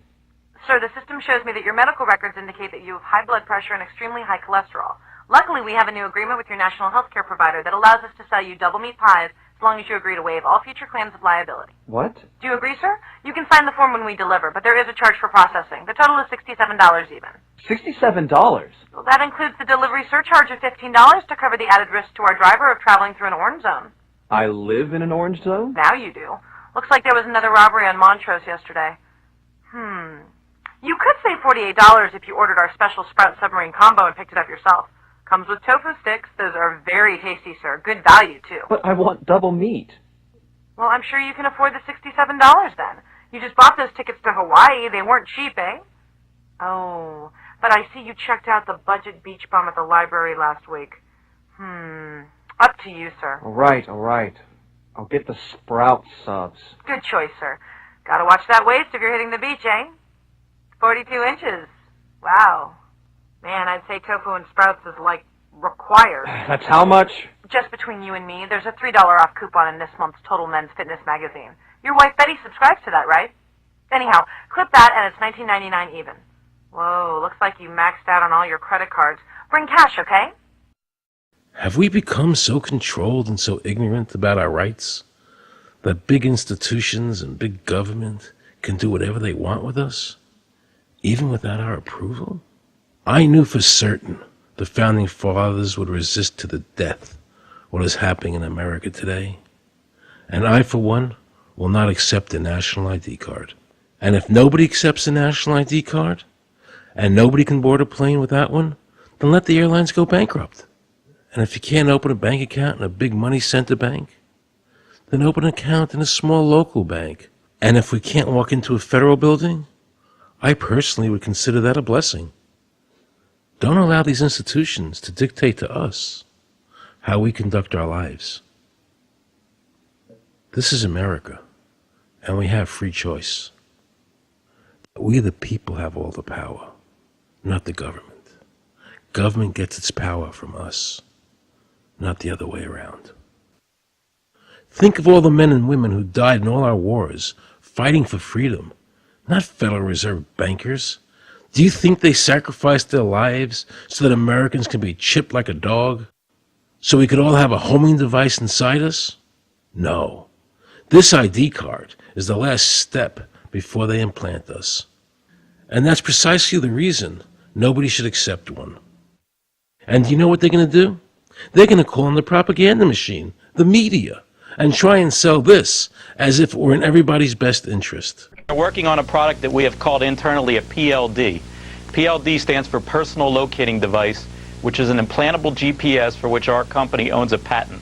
Sir, the system shows me that your medical records indicate that you have high blood pressure and extremely high cholesterol. Luckily, we have a new agreement with your national health care provider that allows us to sell you double meat pies as long as you agree to waive all future claims of liability. What? Do you agree, sir? You can sign the form when we deliver, but there is a charge for processing. The total is $67 even. $67? Well, that includes the delivery surcharge of $15 to cover the added risk to our driver of traveling through an orange zone. I live in an orange zone? Now you do. Looks like there was another robbery on Montrose yesterday. You could save $48 if you ordered our special Sprout Submarine Combo and picked it up yourself. Comes with tofu sticks. Those are very tasty, sir. Good value, too. But I want double meat. Well, I'm sure you can afford the $67 then. You just bought those tickets to Hawaii. They weren't cheap, eh? Oh, but I see you checked out the budget beach bum at the library last week. Up to you, sir. All right. I'll get the Sprout subs. Good choice, sir. Gotta watch that waist if you're hitting the beach, eh? 42 inches. Wow. Man, I'd say tofu and sprouts is, like, required. That's how much? Just between you and me, there's a $3 off coupon in this month's Total Men's Fitness magazine. Your wife Betty subscribes to that, right? Anyhow, clip that and it's $19.99 even. Whoa, looks like you maxed out on all your credit cards. Bring cash, okay? Have we become so controlled and so ignorant about our rights that big institutions and big government can do whatever they want with us, even without our approval? I knew for certain the Founding Fathers would resist to the death what is happening in America today. And I, for one, will not accept a national ID card. And if nobody accepts a national ID card, and nobody can board a plane without one, then let the airlines go bankrupt. And if you can't open a bank account in a big money center bank, then open an account in a small local bank. And if we can't walk into a federal building, I personally would consider that a blessing. Don't allow these institutions to dictate to us how we conduct our lives. This is America, and we have free choice. We the people have all the power, not the government. Government gets its power from us, not the other way around. Think of all the men and women who died in all our wars, fighting for freedom, not Federal Reserve bankers. Do you think they sacrificed their lives so that Americans can be chipped like a dog? So we could all have a homing device inside us? No. This ID card is the last step before they implant us. And that's precisely the reason nobody should accept one. And do you know what they're going to do? They're going to call on the propaganda machine, the media, and try and sell this as if it were in everybody's best interest. We're working on a product that we have called internally a PLD. PLD stands for Personal Locating Device, which is an implantable GPS for which our company owns a patent.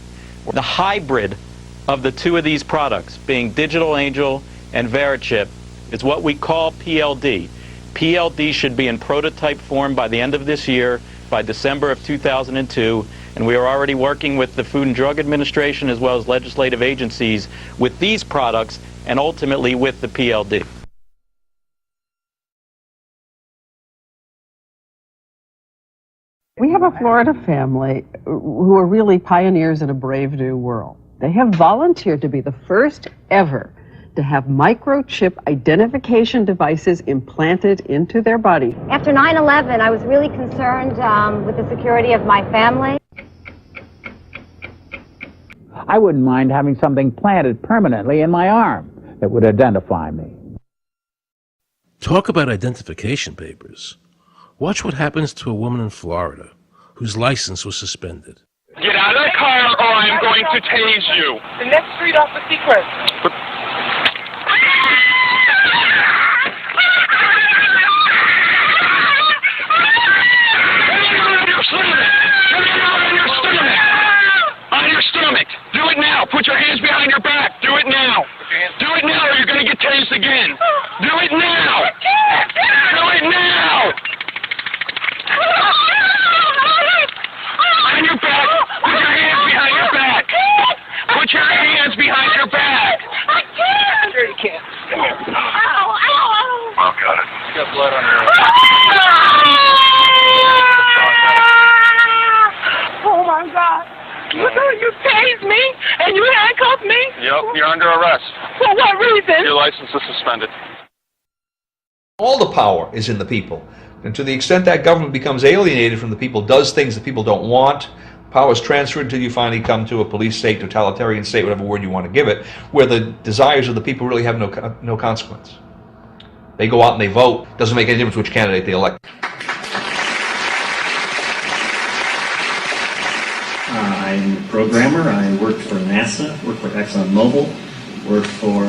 The hybrid of the two of these products, being Digital Angel and Verichip is what we call PLD. PLD should be in prototype form by the end of this year, by December of 2002, and we are already working with the Food and Drug Administration as well as legislative agencies with these products and ultimately with the PLD. We have a Florida family who are really pioneers in a brave new world. They have volunteered to be the first ever to have microchip identification devices implanted into their body. After 9/11, I was really concerned with the security of my family. I wouldn't mind having something planted permanently in my arm that would identify me. Talk about identification papers. Watch what happens to a woman in Florida whose license was suspended. Get out of the car or I'm going to tase you. The next street off the Secret. On your stomach. Do it now. Put your hands behind your back. Do it now. Do it now or you're going to get tased again. Do it now. Do it now. On your back. Put your hands behind your back. Put your hands behind your back. I can't. Sure you can. Come here. Ow, ow, ow. Oh, got it. You got blood on your arm. Oh my God. You tased me and you handcuffed me? Yep, you're under arrest. For what reason? Your license is suspended. All the power is in the people. And to the extent that government becomes alienated from the people, does things that people don't want, power is transferred until you finally come to a police state, totalitarian state, whatever word you want to give it, where the desires of the people really have no consequence. They go out and they vote. Doesn't make any difference which candidate they elect. I'm a programmer. I worked for NASA, worked for ExxonMobil, worked for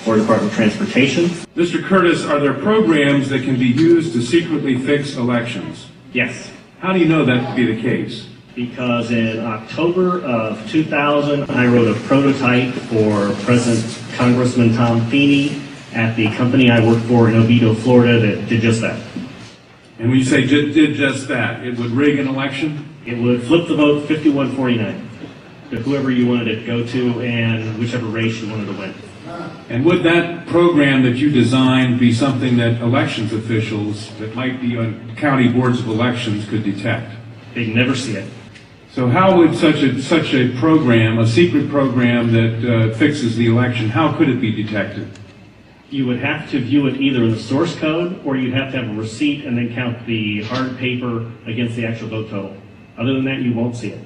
Florida Department of Transportation. Mr. Curtis, are there programs that can be used to secretly fix elections? Yes. How do you know that to be the case? Because in October of 2000, I wrote a prototype for President Congressman Tom Feeney at the company I worked for in Oviedo, Florida, that did just that. And when you say did just that, it would rig an election? It would flip the vote 51-49 to whoever you wanted it to go to and whichever race you wanted to win. And would that program that you designed be something that elections officials that might be on county boards of elections could detect? They'd never see it. So how would such a program, a secret program that fixes the election, how could it be detected? You would have to view it either in the source code or you'd have to have a receipt and then count the hard paper against the actual vote total. Other than that, you won't see it.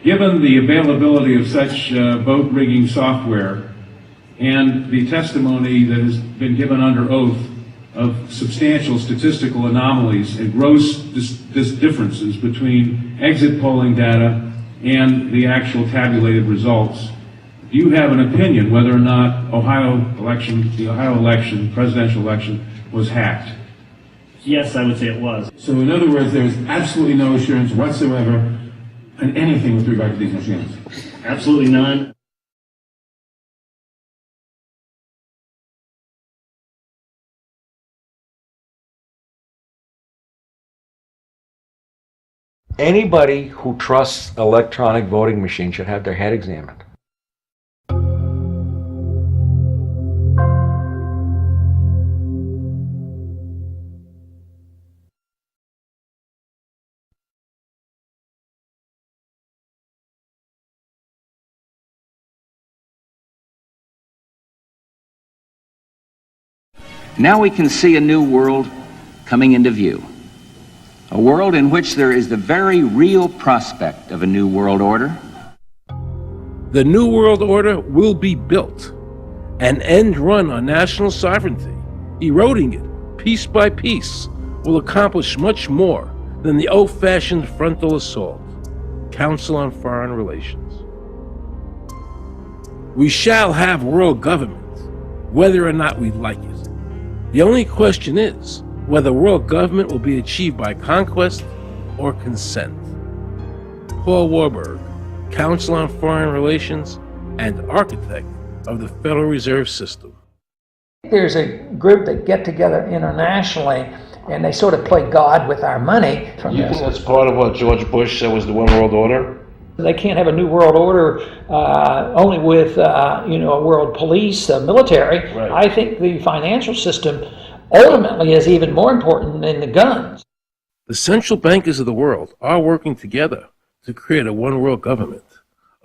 Given the availability of such vote rigging software and the testimony that has been given under oath of substantial statistical anomalies and gross differences between exit polling data and the actual tabulated results, do you have an opinion whether or not the Ohio election, presidential election, was hacked? Yes, I would say it was. So in other words, there is absolutely no assurance whatsoever on anything with regard to these machines? Absolutely none. Anybody who trusts electronic voting machines should have their head examined. Now we can see a new world coming into view. A world in which there is the very real prospect of a new world order. The New World Order will be built, an end run on national sovereignty, eroding it piece by piece, will accomplish much more than the old-fashioned frontal assault, Council on Foreign Relations. We shall have world government, whether or not we like it. The only question is, whether world government will be achieved by conquest or consent. Paul Warburg, Counsel on Foreign Relations and architect of the Federal Reserve System. There's a group that get together internationally and they sort of play God with our money. You think that's part of what George Bush said was the One World Order? They can't have a new world order only with a world police, military. Right. I think the financial system ultimately is even more important than the guns. The central bankers of the world are working together to create a one world government,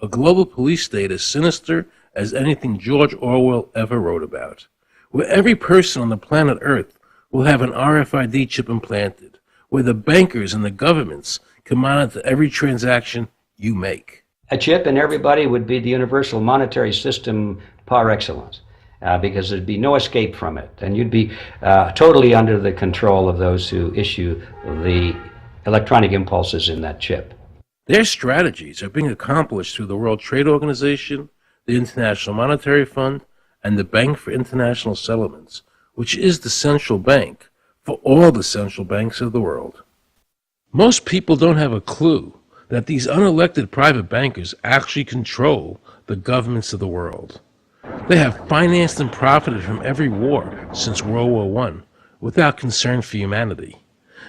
a global police state as sinister as anything George Orwell ever wrote about, where every person on the planet Earth will have an RFID chip implanted, where the bankers and the governments can monitor every transaction you make. A chip in everybody would be the universal monetary system par excellence, because there'd be no escape from it, and you'd be totally under the control of those who issue the electronic impulses in that chip. Their strategies are being accomplished through the World Trade Organization, the International Monetary Fund, and the Bank for International Settlements, which is the central bank for all the central banks of the world. Most people don't have a clue that these unelected private bankers actually control the governments of the world. They have financed and profited from every war since World War I without concern for humanity.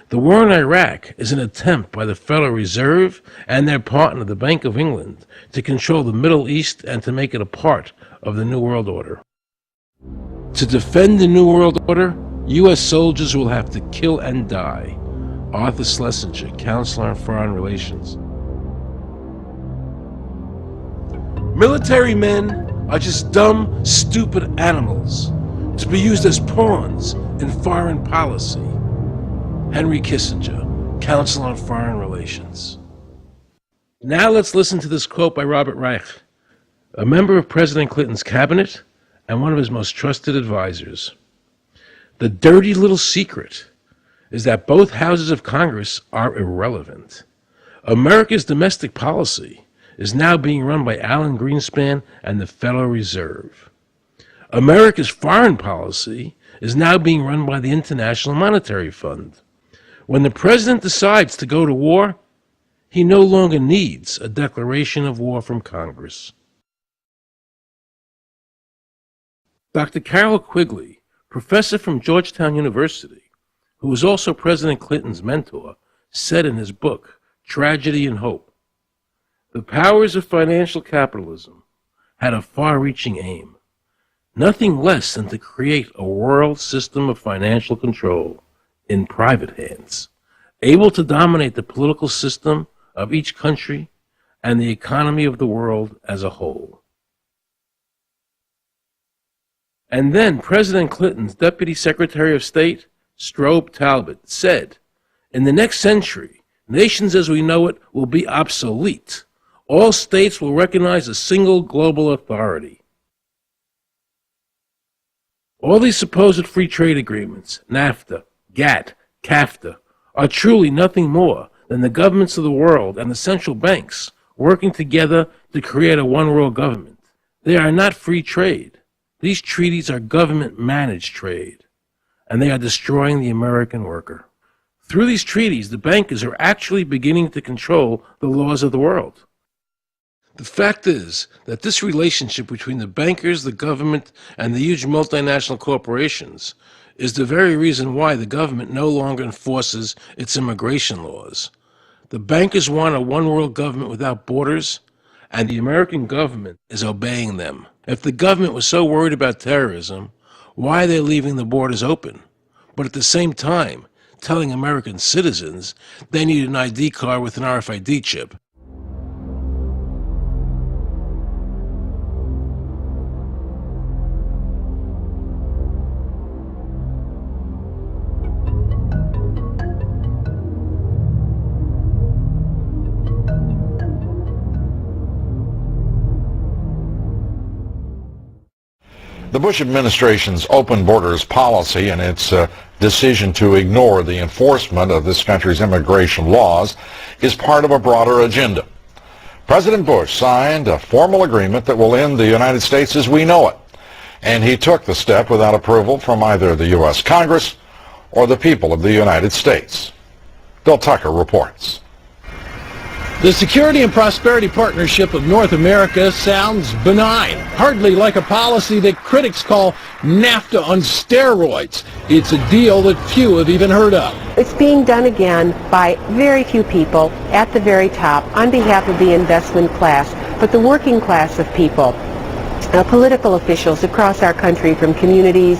The war in Iraq is an attempt by the Federal Reserve and their partner, the Bank of England, to control the Middle East and to make it a part of the New World Order. To defend the New World Order, U.S. soldiers will have to kill and die. Arthur Schlesinger, Counselor on Foreign Relations. Military men are just dumb, stupid animals to be used as pawns in foreign policy. Henry Kissinger, Counsel on Foreign Relations. Now let's listen to this quote by Robert Reich, a member of President Clinton's cabinet and one of his most trusted advisors. The dirty little secret is that both houses of Congress are irrelevant. America's domestic policy is now being run by Alan Greenspan and the Federal Reserve. America's foreign policy is now being run by the International Monetary Fund. When the president decides to go to war, he no longer needs a declaration of war from Congress. Dr. Carol Quigley, professor from Georgetown University, who was also President Clinton's mentor, said in his book, Tragedy and Hope, the powers of financial capitalism had a far-reaching aim, nothing less than to create a world system of financial control in private hands, able to dominate the political system of each country and the economy of the world as a whole. And then President Clinton's Deputy Secretary of State, Strobe Talbot, said, in the next century, nations as we know it will be obsolete. All states will recognize a single global authority. All these supposed free trade agreements, NAFTA, GATT, CAFTA, are truly nothing more than the governments of the world and the central banks working together to create a one-world government. They are not free trade. These treaties are government-managed trade, and they are destroying the American worker. Through these treaties, the bankers are actually beginning to control the laws of the world. The fact is that this relationship between the bankers, the government, and the huge multinational corporations is the very reason why the government no longer enforces its immigration laws. The bankers want a one-world government without borders, and the American government is obeying them. If the government was so worried about terrorism, why are they leaving the borders open, but at the same time telling American citizens they need an ID card with an RFID chip? The Bush administration's open borders policy and its decision to ignore the enforcement of this country's immigration laws is part of a broader agenda. President Bush signed a formal agreement that will end the United States as we know it, and he took the step without approval from either the U.S. Congress or the people of the United States? Bill Tucker reports. The Security and Prosperity Partnership of North America sounds benign, hardly like a policy that critics call NAFTA on steroids. It's a deal that few have even heard of. It's being done again by very few people at the very top on behalf of the investment class, but the working class of people, political officials across our country, from communities,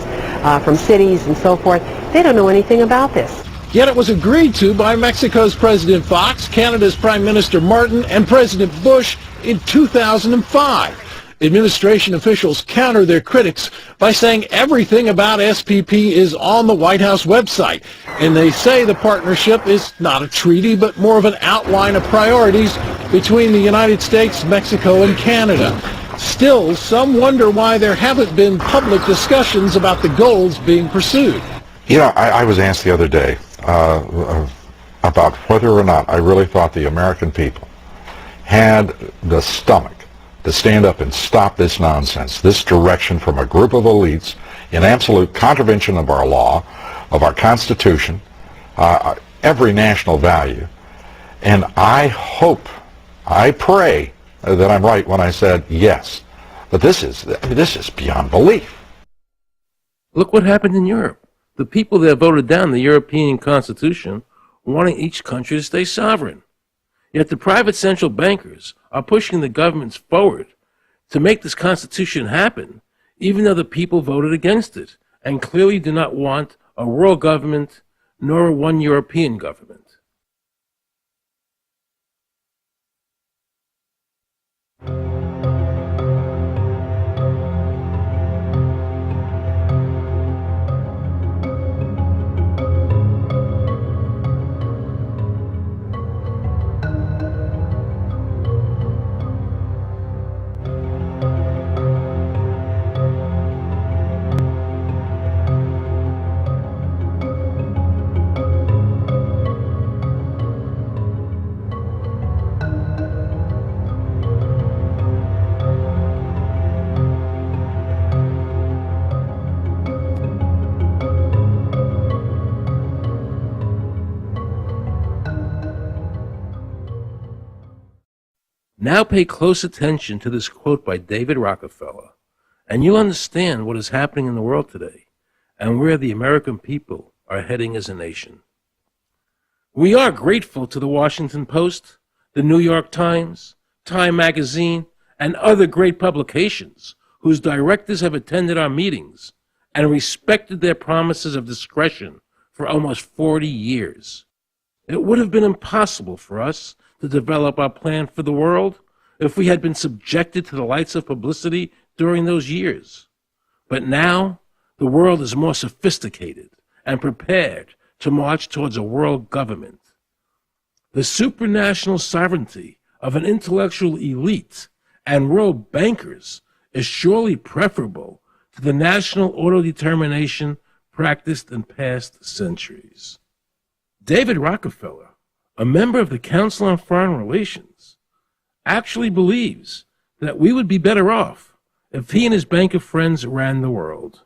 from cities and so forth, they don't know anything about this. Yet it was agreed to by Mexico's President Fox, Canada's Prime Minister Martin, and President Bush in 2005. Administration officials counter their critics by saying everything about SPP is on the White House website. And they say the partnership is not a treaty, but more of an outline of priorities between the United States, Mexico, and Canada. Still, some wonder why there haven't been public discussions about the goals being pursued. You know, I was asked the other day about whether or not I really thought the American people had the stomach to stand up and stop this nonsense, this direction from a group of elites in absolute contravention of our law, of our Constitution, every national value. And I hope, I pray that I'm right when I said yes. But this is beyond belief. Look what happened in Europe. The people that voted down the European Constitution wanting each country to stay sovereign. Yet the private central bankers are pushing the governments forward to make this Constitution happen, even though the people voted against it and clearly do not want a world government nor a one European government. Now pay close attention to this quote by David Rockefeller, and you'll understand what is happening in the world today and where the American people are heading as a nation. We are grateful to the Washington Post, the New York Times, Time Magazine, and other great publications whose directors have attended our meetings and respected their promises of discretion for almost 40 years. It would have been impossible for us to develop our plan for the world if we had been subjected to the lights of publicity during those years. But now, the world is more sophisticated and prepared to march towards a world government. The supranational sovereignty of an intellectual elite and world bankers is surely preferable to the national autodetermination practiced in past centuries. David Rockefeller, a member of the Council on Foreign Relations, actually believes that we would be better off if he and his banker friends ran the world.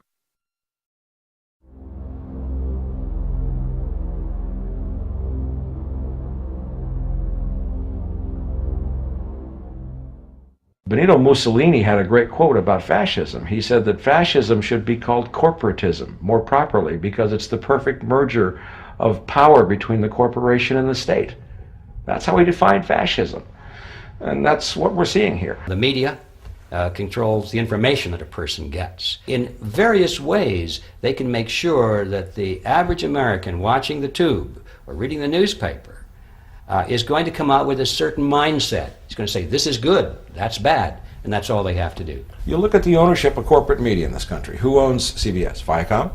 Benito Mussolini had a great quote about fascism. He said that fascism should be called corporatism more properly because it's the perfect merger of power between the corporation and the state. That's how we define fascism. And that's what we're seeing here. The media controls the information that a person gets. In various ways, they can make sure that the average American watching the tube or reading the newspaper is going to come out with a certain mindset. He's going to say, this is good, that's bad, and that's all they have to do. You look at the ownership of corporate media in this country. Who owns CBS? Viacom?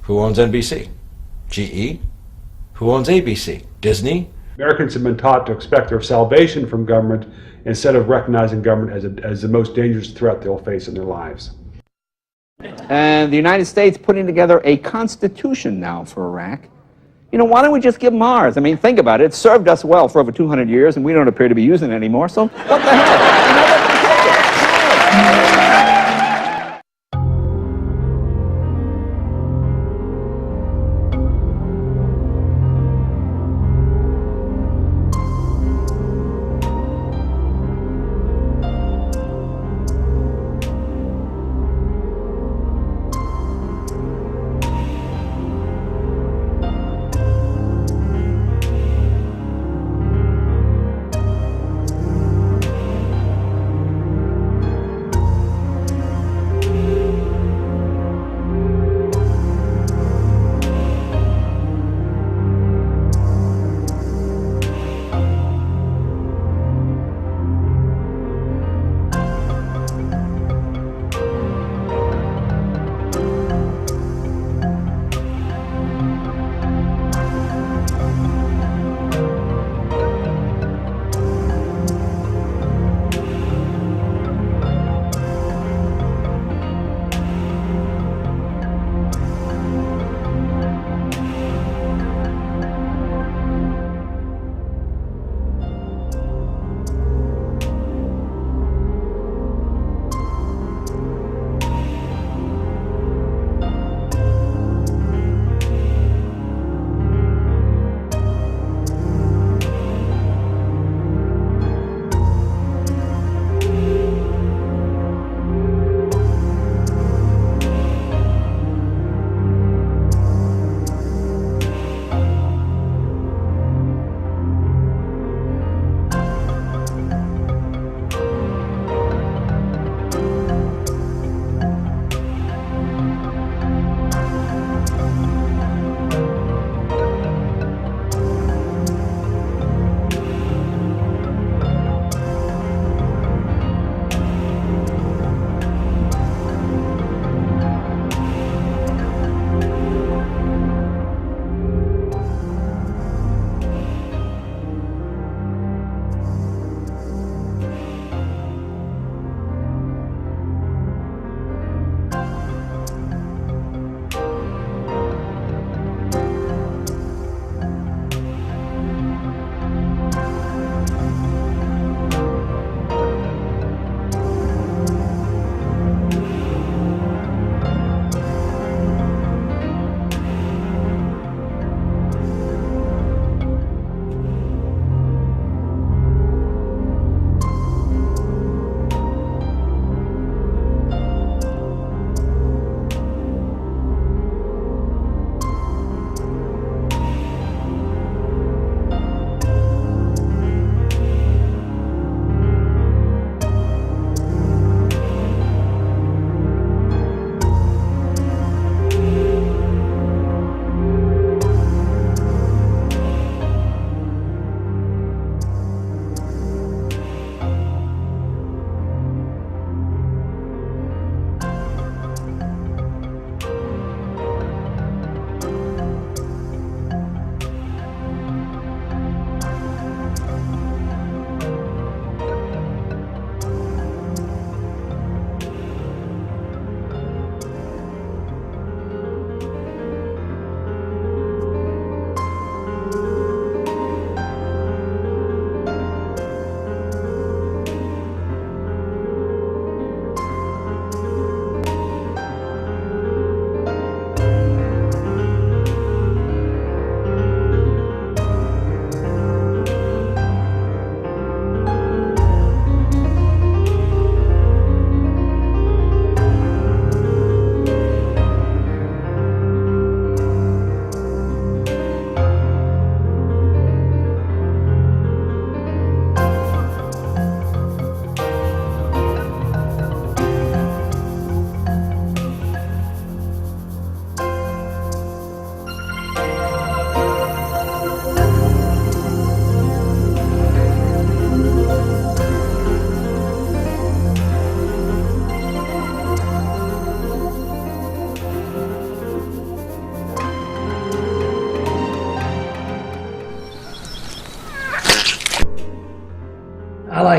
Who owns NBC? GE? Who owns ABC? Disney? Americans have been taught to expect their salvation from government instead of recognizing government as the most dangerous threat they'll face in their lives. And the United States putting together a constitution now for Iraq. You know, why don't we just give them ours? I mean, think about it. It served us well for over 200 years, and we don't appear to be using it anymore, so what the hell?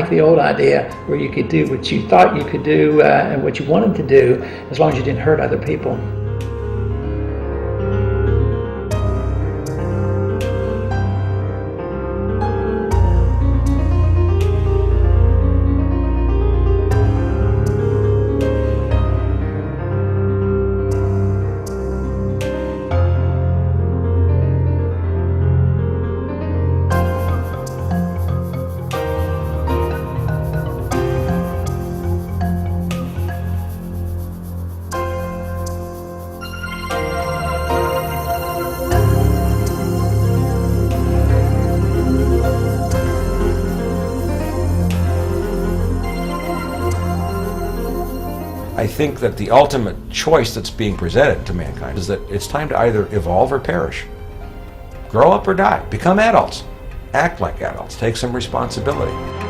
like the old idea where you could do what you thought you could do and what you wanted to do as long as you didn't hurt other people. I think that the ultimate choice that's being presented to mankind is that it's time to either evolve or perish. Grow up or die. Become adults. Act like adults. Take some responsibility.